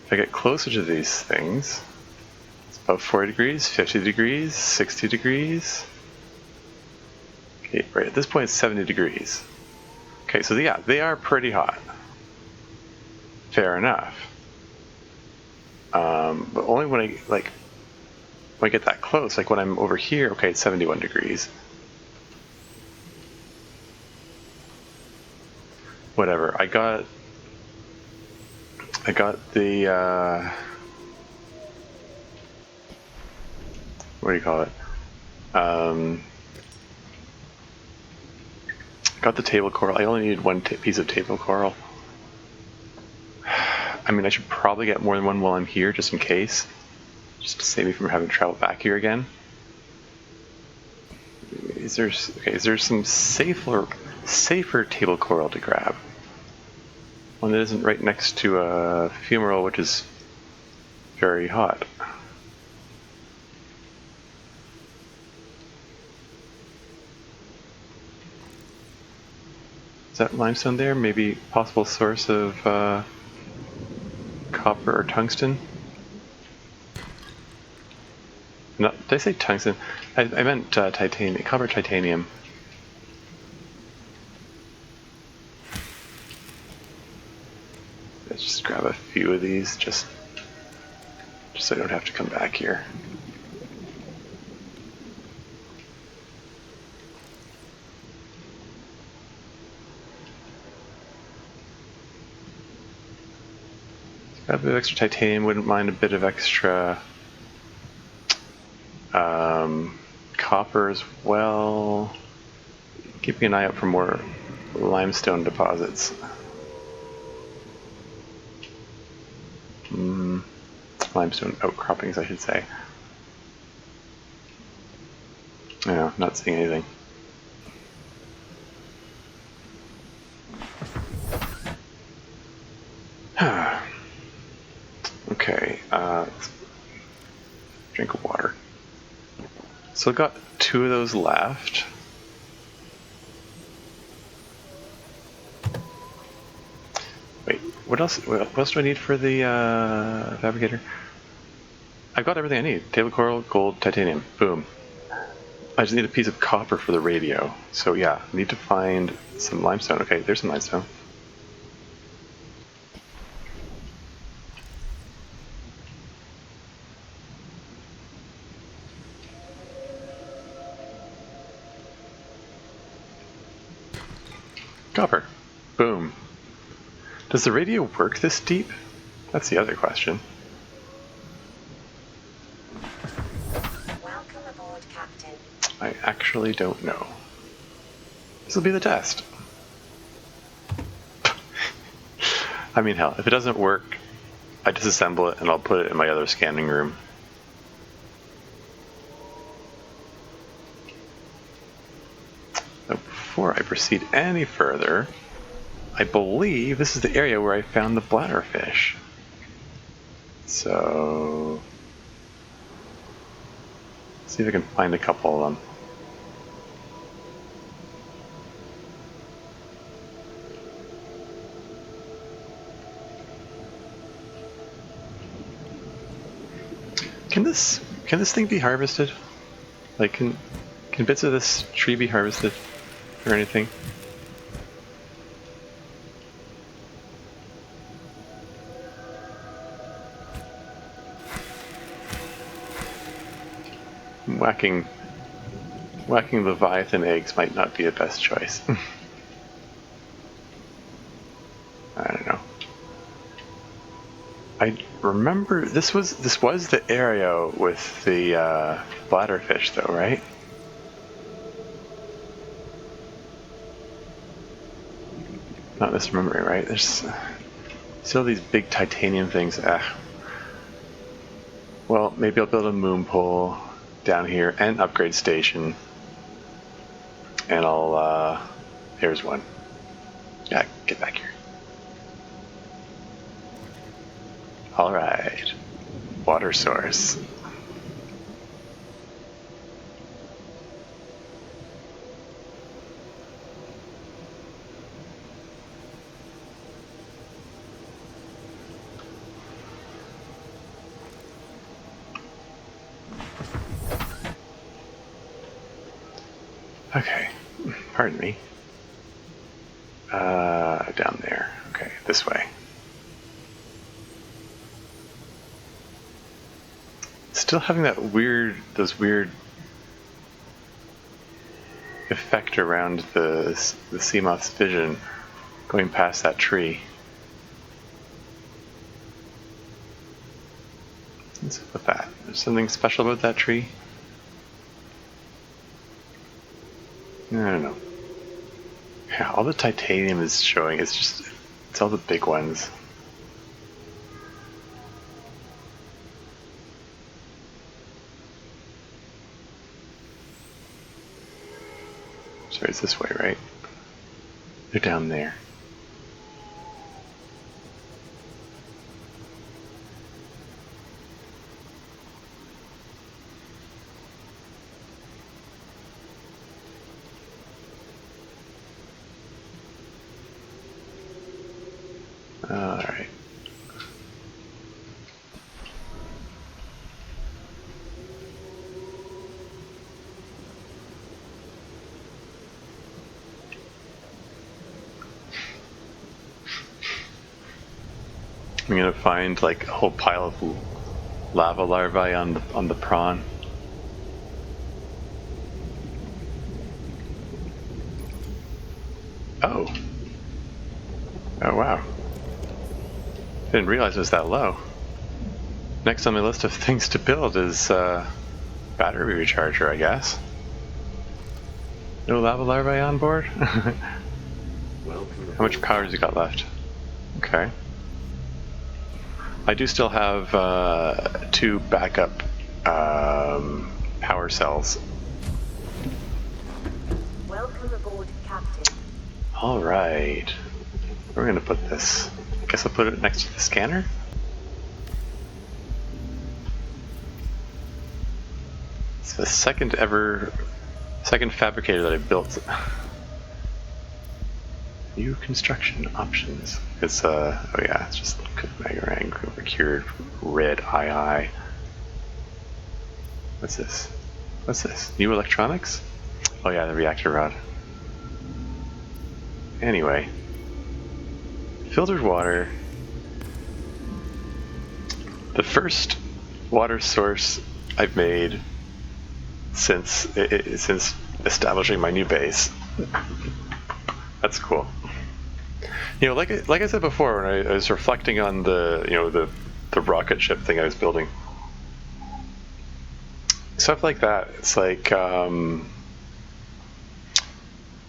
If I get closer to these things, it's about 40 degrees, 50 degrees, 60 degrees. Okay, right at this point it's 70 degrees. Okay, so yeah, they are pretty hot. Fair enough. But only when I get that close, like when I'm over here, okay, it's 71 degrees. Whatever. I got the what do you call it? Got the table coral. I only needed one piece of table coral. I mean, I should probably get more than one while I'm here, just in case. Just to save me from having to travel back here again. Is there some safer table coral to grab? One that isn't right next to a fumarole, which is very hot. Is that limestone there? Maybe possible source of copper or tungsten? No, did I say tungsten? I meant titanium, copper titanium. Let's just grab a few of these, just so I don't have to come back here. Grab a bit of extra titanium, wouldn't mind a bit of extra copper as well. Keeping an eye out for more limestone deposits. Limestone outcroppings, I should say. No, not seeing anything. Okay, drink of water. So I've got 2 of those left. Wait, what else do I need for the fabricator? I've got everything I need. Table coral, gold, titanium. Boom. I just need a piece of copper for the radio. So yeah, I need to find some limestone. Okay, there's some limestone. Copper. Boom. Does the radio work this deep? That's the other question. Welcome aboard, Captain. I actually don't know. This will be the test. I mean, hell, if it doesn't work, I disassemble it and I'll put it in my other scanning room. Now, before I proceed any further, I believe this is the area where I found the bladderfish. So, let's see if I can find a couple of them. Can this thing be harvested? Like, can bits of this tree be harvested or anything? Whacking Leviathan eggs might not be the best choice. I don't know. I remember this was the area with the bladderfish, though, right? Not misremembering, right? There's still these big titanium things. Well, maybe I'll build a moon pool down here and upgrade station, and I'll here's one. Yeah, get back here. All right, water source. Okay, pardon me. Down there. Okay, this way. Still having that those weird effect around the sea moth's vision going past that tree. What's up with that? There's something special about that tree? I don't know. Yeah, all the titanium is showing. It's all the big ones. Sorry, it's this way, right? They're down there. All right. I'm gonna find like a whole pile of lava larvae on the prawn. Oh. Oh wow. Didn't realize it was that low. Next on my list of things to build is battery recharger, I guess. No lava larvae on board? How much power has it got left? Okay. I do still have 2 backup power cells. Welcome aboard, Captain. Alright. Where are we going to put this? I guess I'll put it next to the scanner? It's the second fabricator that I built. New construction options. It's oh yeah, it's just Megarang procured red II. What's this? What's this? New electronics? Oh yeah, the reactor rod. Anyway. Filtered water. The first water source I've made since establishing my new base. That's cool. You know, like I said before, when I was reflecting on the rocket ship thing I was building, stuff like that. It's like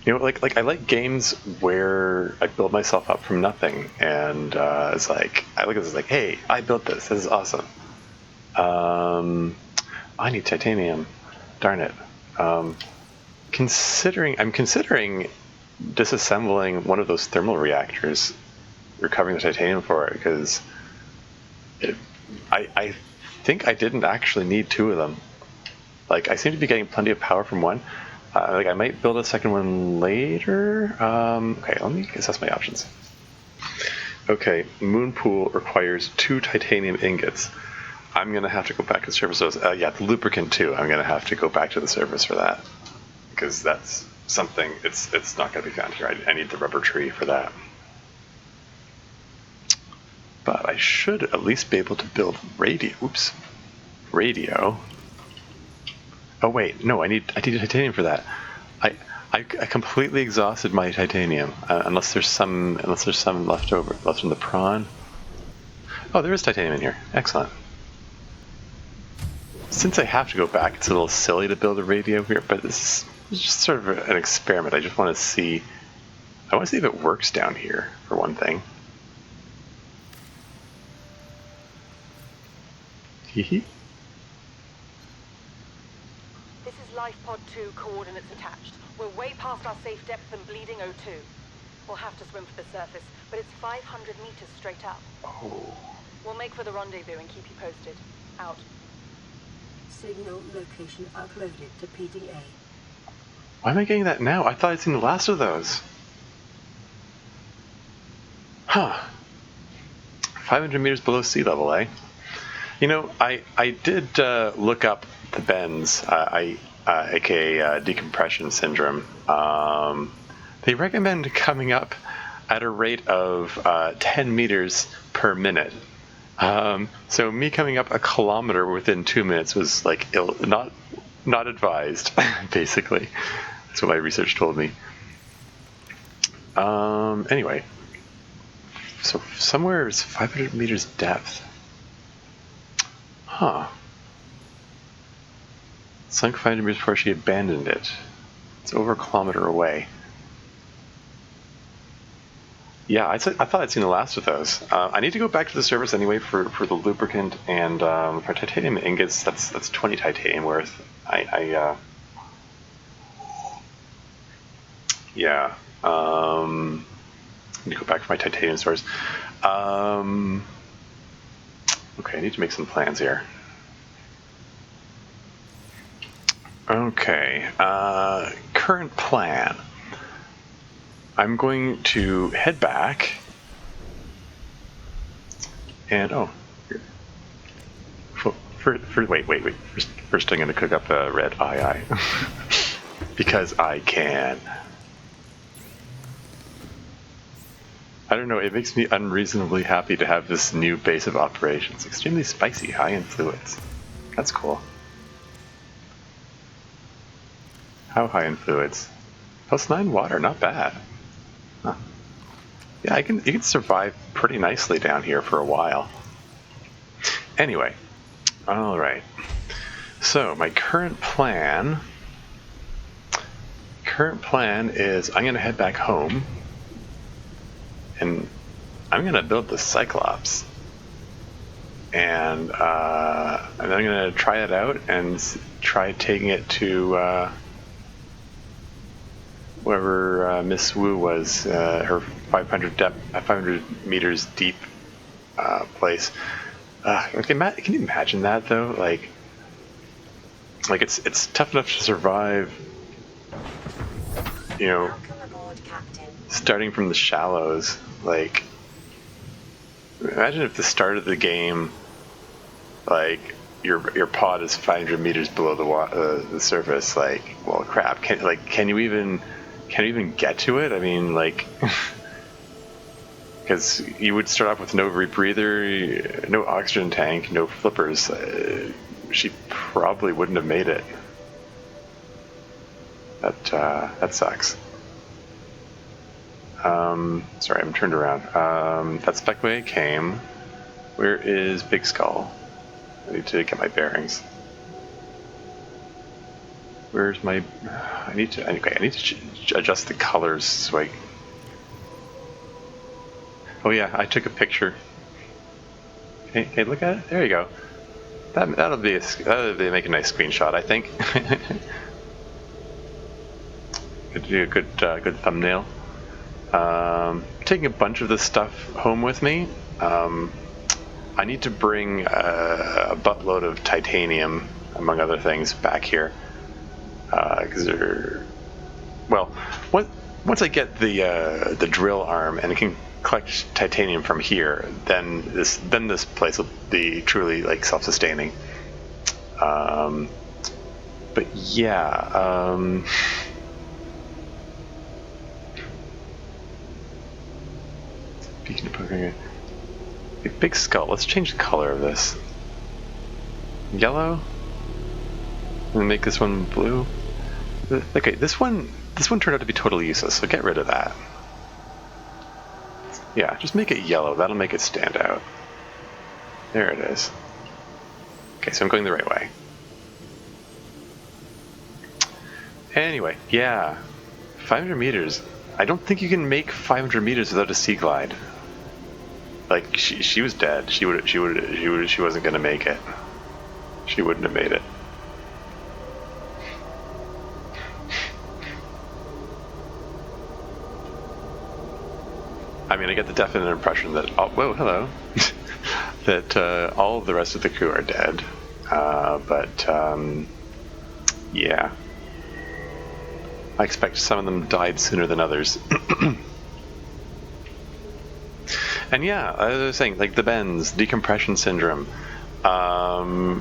like I like games where I build myself up from nothing, and it's like I look at this like, hey, I built this. This is awesome. I need titanium. Darn it. I'm considering disassembling one of those thermal reactors, recovering the titanium for it, because I think I didn't actually need 2 of them. Like, I seem to be getting plenty of power from one. Like, I might build a second one later. Okay, let me assess my options. Okay, moon pool requires 2 titanium ingots. I'm gonna have to go back to the surface. Yeah, the lubricant too. I'm gonna have to go back to the surface for that because that's something. It's not gonna be found here. I need the rubber tree for that. But I should at least be able to build radio. Oops, radio. Oh wait, no, I need titanium for that. I completely exhausted my titanium unless there's some left in the prawn. Oh, there is titanium in here. Excellent. Since I have to go back, it's a little silly to build a radio here, but this is just sort of an experiment. I just want to see. I want to see if it works down here for one thing. Hee. This is Life Pod 2 coordinates attached. We're way past our safe depth and bleeding O2. We'll have to swim for the surface, but it's 500 meters straight up. Oh. We'll make for the rendezvous and keep you posted. Out. Signal location uploaded to PDA. Why am I getting that now? I thought I'd seen the last of those. Huh. 500 meters below sea level, eh? You know, I did look up the bends, aka decompression syndrome. They recommend coming up at a rate of 10 meters per minute. So me coming up a kilometer within 2 minutes was like not advised, basically. That's what my research told me. Anyway, so somewhere is 500 meters depth. Huh. Sunk 500 meters before she abandoned it. It's over a kilometer away. Yeah, I thought I'd seen the last of those. I need to go back to the surface anyway for the lubricant and for titanium ingots. That's 20 titanium worth. Yeah. Need to go back for my titanium source. Okay, I need to make some plans here. Okay, current plan. I'm going to head back and wait. First I'm going to cook up a red aye because I can. I don't know, it makes me unreasonably happy to have this new base of operations. Extremely spicy, high in fluids. That's cool. How high in fluids? +9 water, not bad. Huh. Yeah, you can survive pretty nicely down here for a while. Anyway, all right. So my current plan is I'm gonna head back home, and I'm gonna build the Cyclops, and then I'm gonna try it out and try taking it to wherever Miss Wu was, her 500 meters deep place. Can you imagine that though? Like it's tough enough to survive, you know, starting from the shallows. Like, imagine if the start of the game, like your pod is 500 meters below the surface. Like, well, crap. Can you even get to it? I mean, like, because you would start off with no rebreather, no oxygen tank, no flippers. She probably wouldn't have made it. That sucks. Sorry, I'm turned around. That's back the way I came. Where is Big Skull? I need to get my bearings. Where's my? I need to adjust the colors so I. Oh yeah, I took a picture. Hey, look at it. There you go. That'll make a nice screenshot, I think. Could do a good thumbnail. Taking a bunch of this stuff home with me. I need to bring a buttload of titanium, among other things, back here. Because once I get the drill arm and I can collect titanium from here, then this place will be truly like self-sustaining. But yeah, speaking of poker, a big skull. Let's change the color of this. Yellow. And make this one blue. Okay, this one turned out to be totally useless, so get rid of that. Yeah, just make it yellow. That'll make it stand out. There it is. Okay, so I'm going the right way. Anyway, yeah, 500 meters. I don't think you can make 500 meters without a sea glide. Like she was dead. She wasn't gonna make it. She wouldn't have made it. I mean, I get the definite impression that whoa, hello, that all of the rest of the crew are dead. But yeah. I expect some of them died sooner than others. And yeah, as I was saying, like the bends, decompression syndrome. Yeah,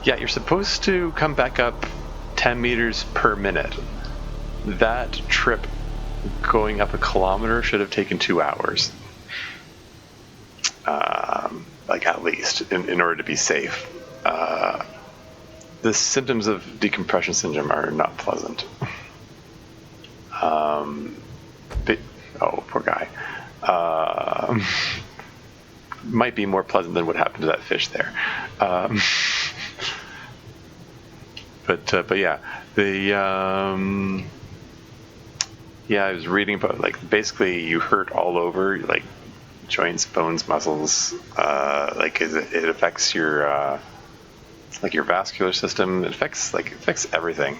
you're supposed to come back up 10 meters per minute. That trip going up a kilometer should have taken 2 hours. Like at least, in order to be safe. The symptoms of decompression syndrome are not pleasant. But, oh, poor guy. Might be more pleasant than what happened to that fish there. But yeah, yeah, I was reading about, like, basically you hurt all over, like joints, bones, muscles. Like it affects your like your vascular system. It affects everything.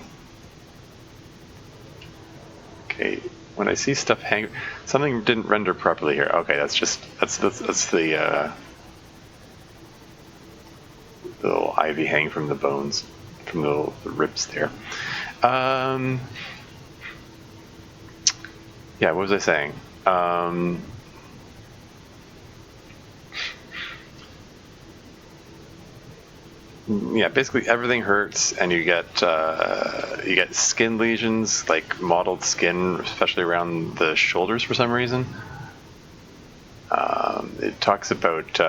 Okay, when I see stuff hang, something didn't render properly here. Okay, that's the little ivy hang from the bones, from the ribs there. Yeah, what was I saying? Yeah, basically everything hurts, and you get skin lesions, like mottled skin, especially around the shoulders for some reason. It talks about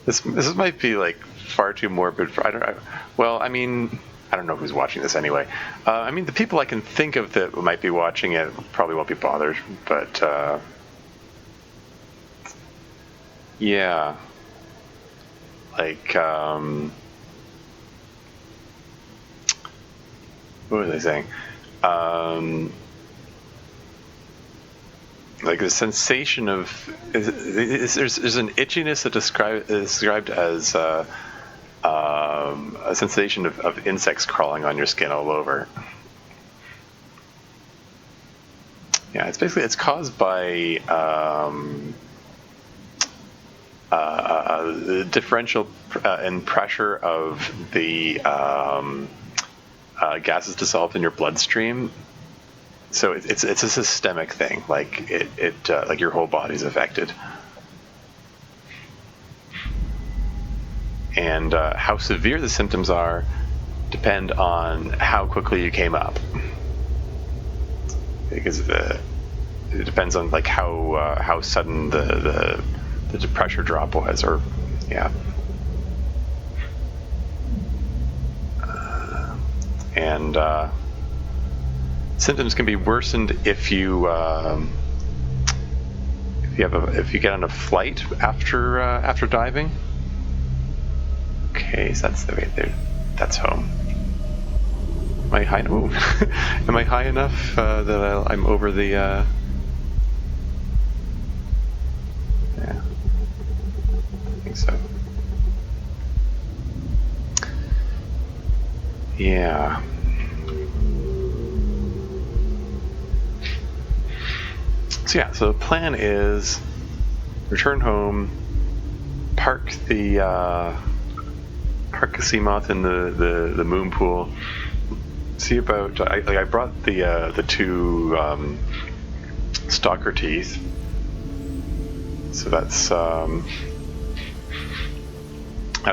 this might be like far too morbid for well, I mean, I don't know who's watching this anyway. I mean, the people I can think of that might be watching it probably won't be bothered, but yeah. Like, what was I saying? Like the sensation of there's an itchiness that is described as a sensation of insects crawling on your skin all over. Yeah, it's caused by the differential in pressure of the gases dissolved in your bloodstream. So it's a systemic thing. Like it like your whole body's affected. And how severe the symptoms are depend on how quickly you came up. Because it depends on like how sudden the pressure drop was, or yeah. And symptoms can be worsened if you get on a flight after diving. Okay, so that's the way there. That's home. Am I high? Ooh. Am I high enough that I'm over the? Yeah. I think so. Yeah. So yeah, so the plan is return home, park the Seamoth in the moon pool, see about. I brought the two stalker teeth. So that's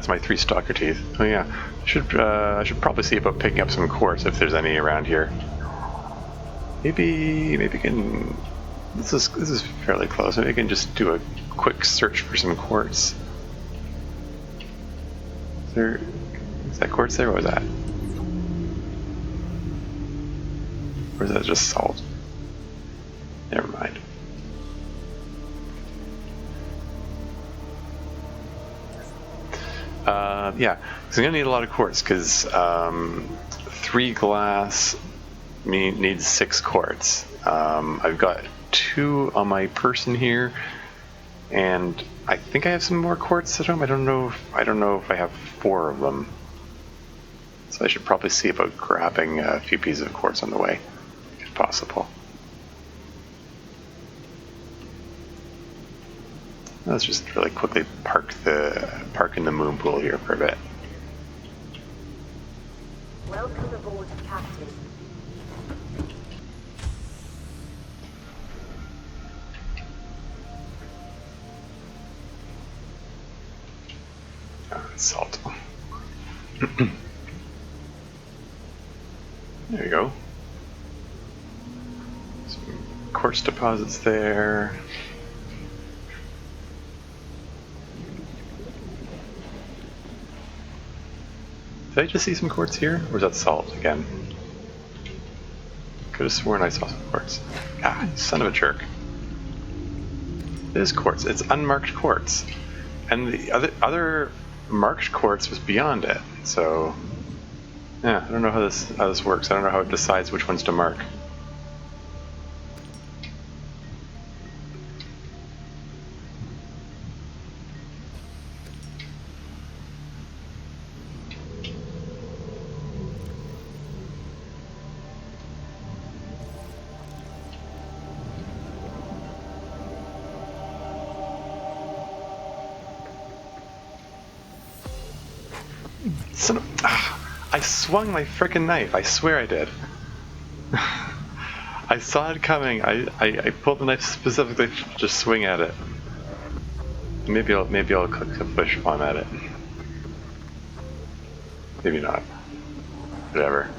my 3 stalker teeth. Oh yeah, I should probably see about picking up some quartz if there's any around here. Maybe I can. This is fairly close. Maybe I can just do a quick search for some quartz. Is that quartz there? What was that? Or is that just salt? Never mind. Yeah, because I'm gonna need a lot of quartz because 3 glass needs 6 quartz. I've got 2 on my person here, and I think I have some more quartz at home. I don't know if I have 4 of them, so I should probably see about grabbing a few pieces of quartz on the way, if possible. Let's just really quickly park in the moon pool here for a bit. Welcome aboard, Captain. Oh, it's salt. There you go. Some quartz deposits there. Did I just see some quartz here? Or was that salt again? Could have sworn I saw some quartz. Ah, son of a jerk. It is quartz. It's unmarked quartz. And the other marked quartz was beyond it. So, yeah, I don't know how this works. I don't know how it decides which ones to mark. I swung my frickin' knife. I swear I did. I saw it coming. I pulled the knife specifically to just swing at it. Maybe I'll click the push while I'm at it. Maybe not. Whatever.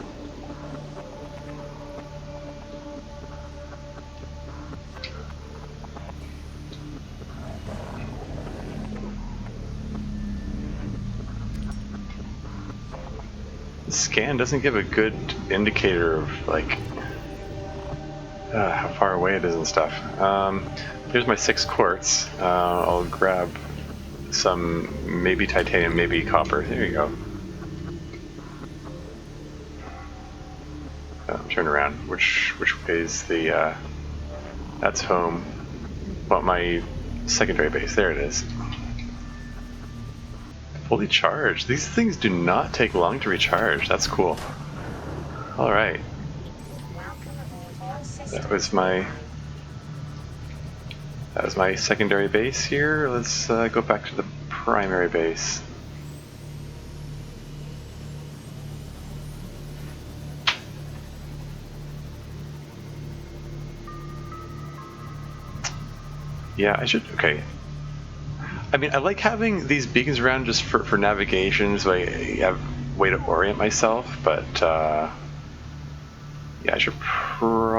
The scan doesn't give a good indicator of like how far away it is and stuff. Here's my 6 quartz. I'll grab some, maybe titanium, maybe copper. There you go. Turn around. Which way is the? That's home. Well, my secondary base. There it is. Fully charged. These things do not take long to recharge. That's cool. All right. That was my secondary base here. Let's go back to the primary base. Yeah, I should. Okay. I mean, I like having these beacons around just for navigation, so I have a way to orient myself, but yeah, I should probably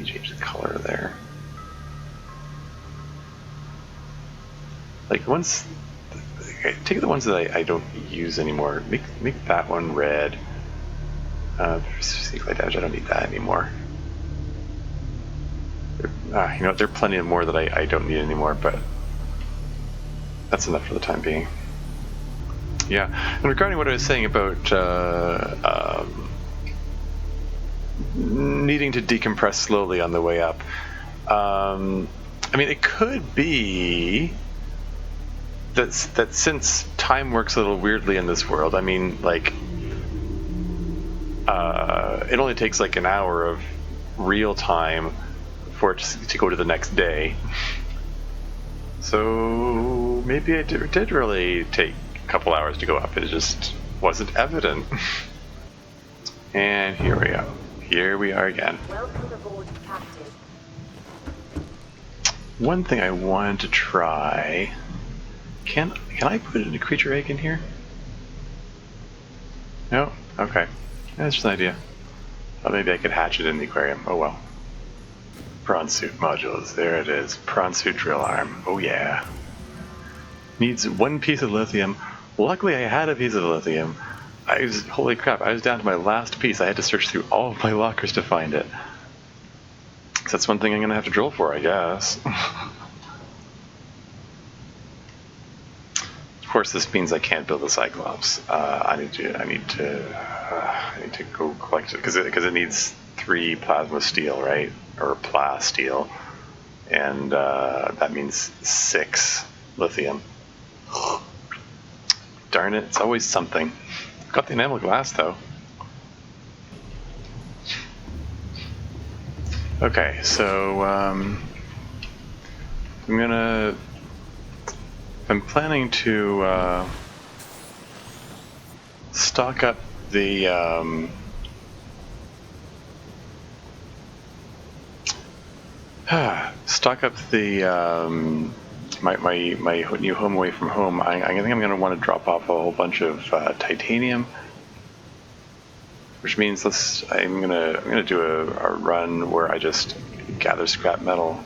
change the color there. Like, once... Okay, take the ones that I don't use anymore. Make that one red. Secret damage, I don't need that anymore. You know what, there are plenty of more that I don't need anymore, but... that's enough for the time being. Yeah, and regarding what I was saying about needing to decompress slowly on the way up, I mean, it could be that since time works a little weirdly in this world, I mean, like, it only takes like an hour of real time for it to go to the next day. So maybe it did really take a couple hours to go up. It just wasn't evident. And here we go. Here we are again. Welcome aboard, Captain. One thing I wanted to try. Can I put a creature egg in here? No? Okay. That's just an idea. Thought maybe I could hatch it in the aquarium. Oh well. Prawn suit modules. There it is. Prawn suit drill arm. Oh yeah. Needs 1 piece of lithium. Luckily I had a piece of lithium. Holy crap, I was down to my last piece. I had to search through all of my lockers to find it. So that's one thing I'm gonna have to drill for, I guess. Of course, this means I can't build a Cyclops. I need to go collect it because it needs 3 plasma steel, right, or plas steel, and that means 6 lithium. Darn it! It's always something. Got the enamel glass though. Okay, so I'm planning to stock up the my new home away from home. I think I'm going to want to drop off a whole bunch of titanium, which means I'm gonna do a run where I just gather scrap metal,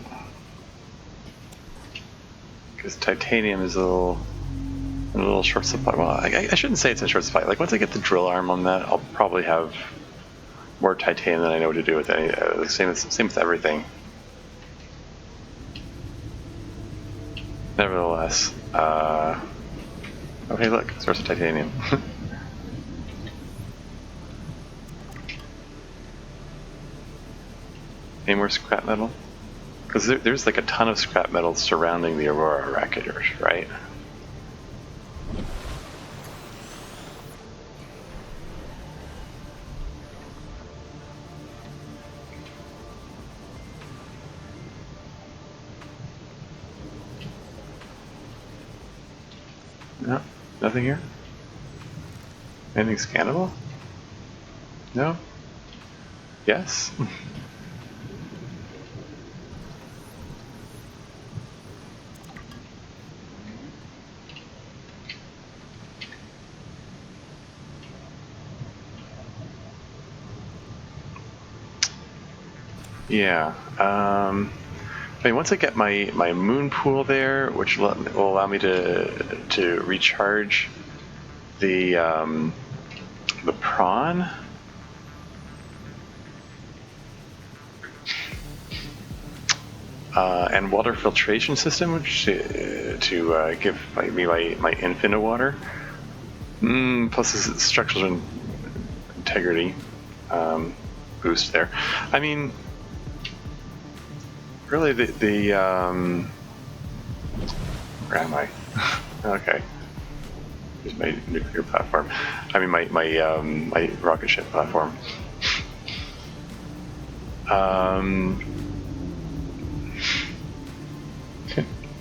because titanium is in a little short supply. Well, I shouldn't say it's in short supply. Like once I get the drill arm on that, I'll probably have more titanium than I know what to do with any. Same with everything. Nevertheless, okay, look, source of titanium. Any more scrap metal? Because there's like a ton of scrap metal surrounding the Aurora Reactors, right? No, nothing here? Anything scannable? No? Yes? Yeah. I mean, once I get my moon pool there, which will allow me to recharge the prawn. And water filtration system, which to give me my infinite water. Plus this structural integrity boost there. I mean, really the where am I? Okay, here's my nuclear platform. I mean my rocket ship platform.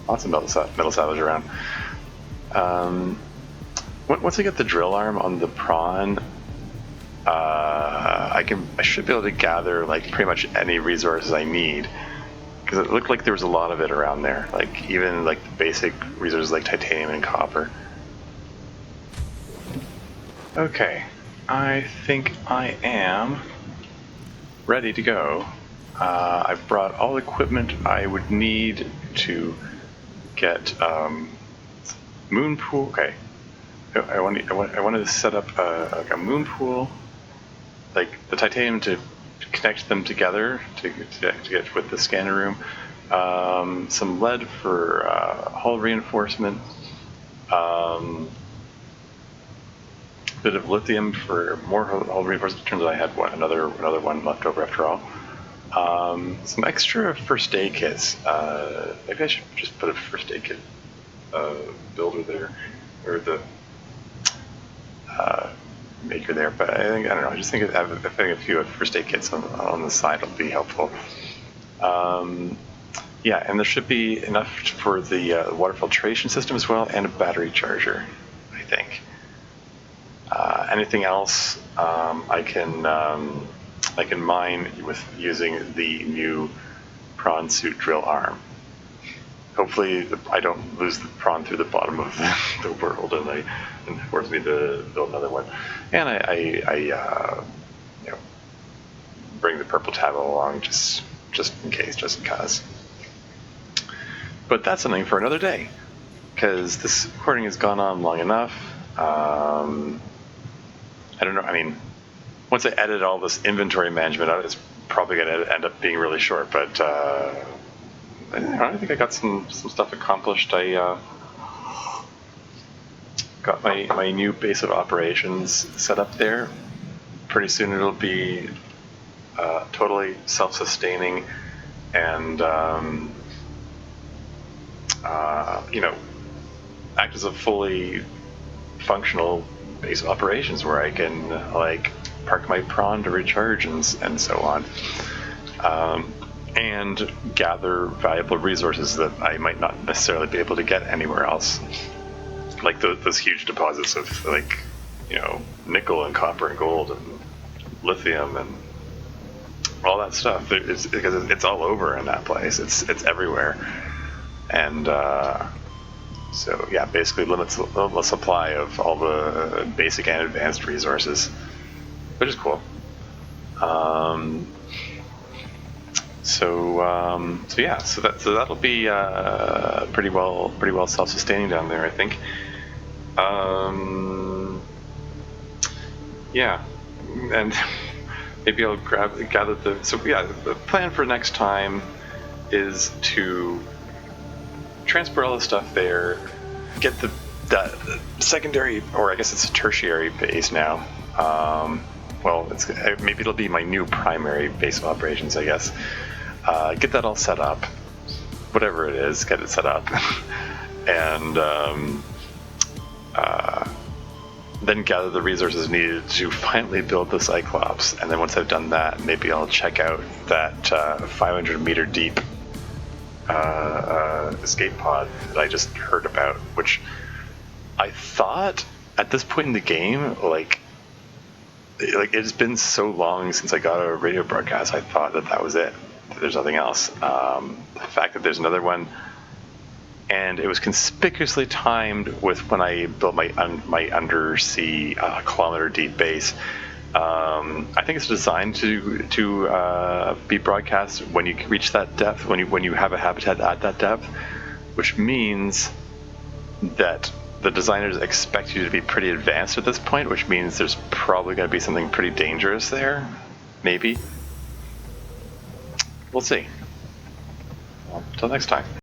Lots of metal salvage around. Once I get the drill arm on the prawn, I should be able to gather like pretty much any resources I need, because it looked like there was a lot of it around there. Like even like the basic resources like titanium and copper. Okay, I think I am ready to go. I've brought all equipment I would need to get moon pool. Okay, I wanted to set up like a moon pool, like the titanium to connect them together to get with the scanner room. Some lead for hull reinforcement. Bit of lithium for more hull reinforcement. Turns out I had another one left over after all. Some extra first aid kits. Maybe I should just put a first aid kit builder there, or the maker there. But I don't know. I just think having a few first aid kits on the side will be helpful. Yeah, and there should be enough for the water filtration system as well, and a battery charger, I think. anything else, I can mine with using the new prawn suit drill arm. Hopefully, I don't lose the prawn through the bottom of the world, and force me to build another one. And I bring the purple tab along just in case, just because. But that's something for another day, because this recording has gone on long enough. I don't know. I mean, once I edit all this inventory management out, it's probably going to end up being really short. But I think I got some stuff accomplished. I got my new base of operations set up there. Pretty soon it'll be totally self-sustaining and act as a fully functional base of operations where I can park my prawn to recharge and so on, and gather valuable resources that I might not necessarily be able to get anywhere else, like those huge deposits of nickel and copper and gold and lithium and all that stuff. Because it's all over in that place. It's everywhere, and so yeah, basically limits the supply of all the basic and advanced resources, which is cool. So that'll be pretty well self-sustaining down there, I think. Yeah, and maybe I'll gather the. So yeah, the plan for next time is to transport all the stuff there, get that secondary, or I guess it's a tertiary base now. Well, maybe it'll be my new primary base of operations, I guess. Get that all set up, whatever it is, get it set up, and then gather the resources needed to finally build the Cyclops. And then once I've done that, maybe I'll check out that 500 meter deep escape pod that I just heard about, which I thought at this point in the game, like it's been so long since I got a radio broadcast, I thought that was it. There's nothing else. The fact that there's another one, and it was conspicuously timed with when I built my undersea kilometer deep base. I think it's designed to be broadcast when you reach that depth, when you have a habitat at that depth, which means that the designers expect you to be pretty advanced at this point, which means there's probably going to be something pretty dangerous there. Maybe. We'll see. Well, until next time.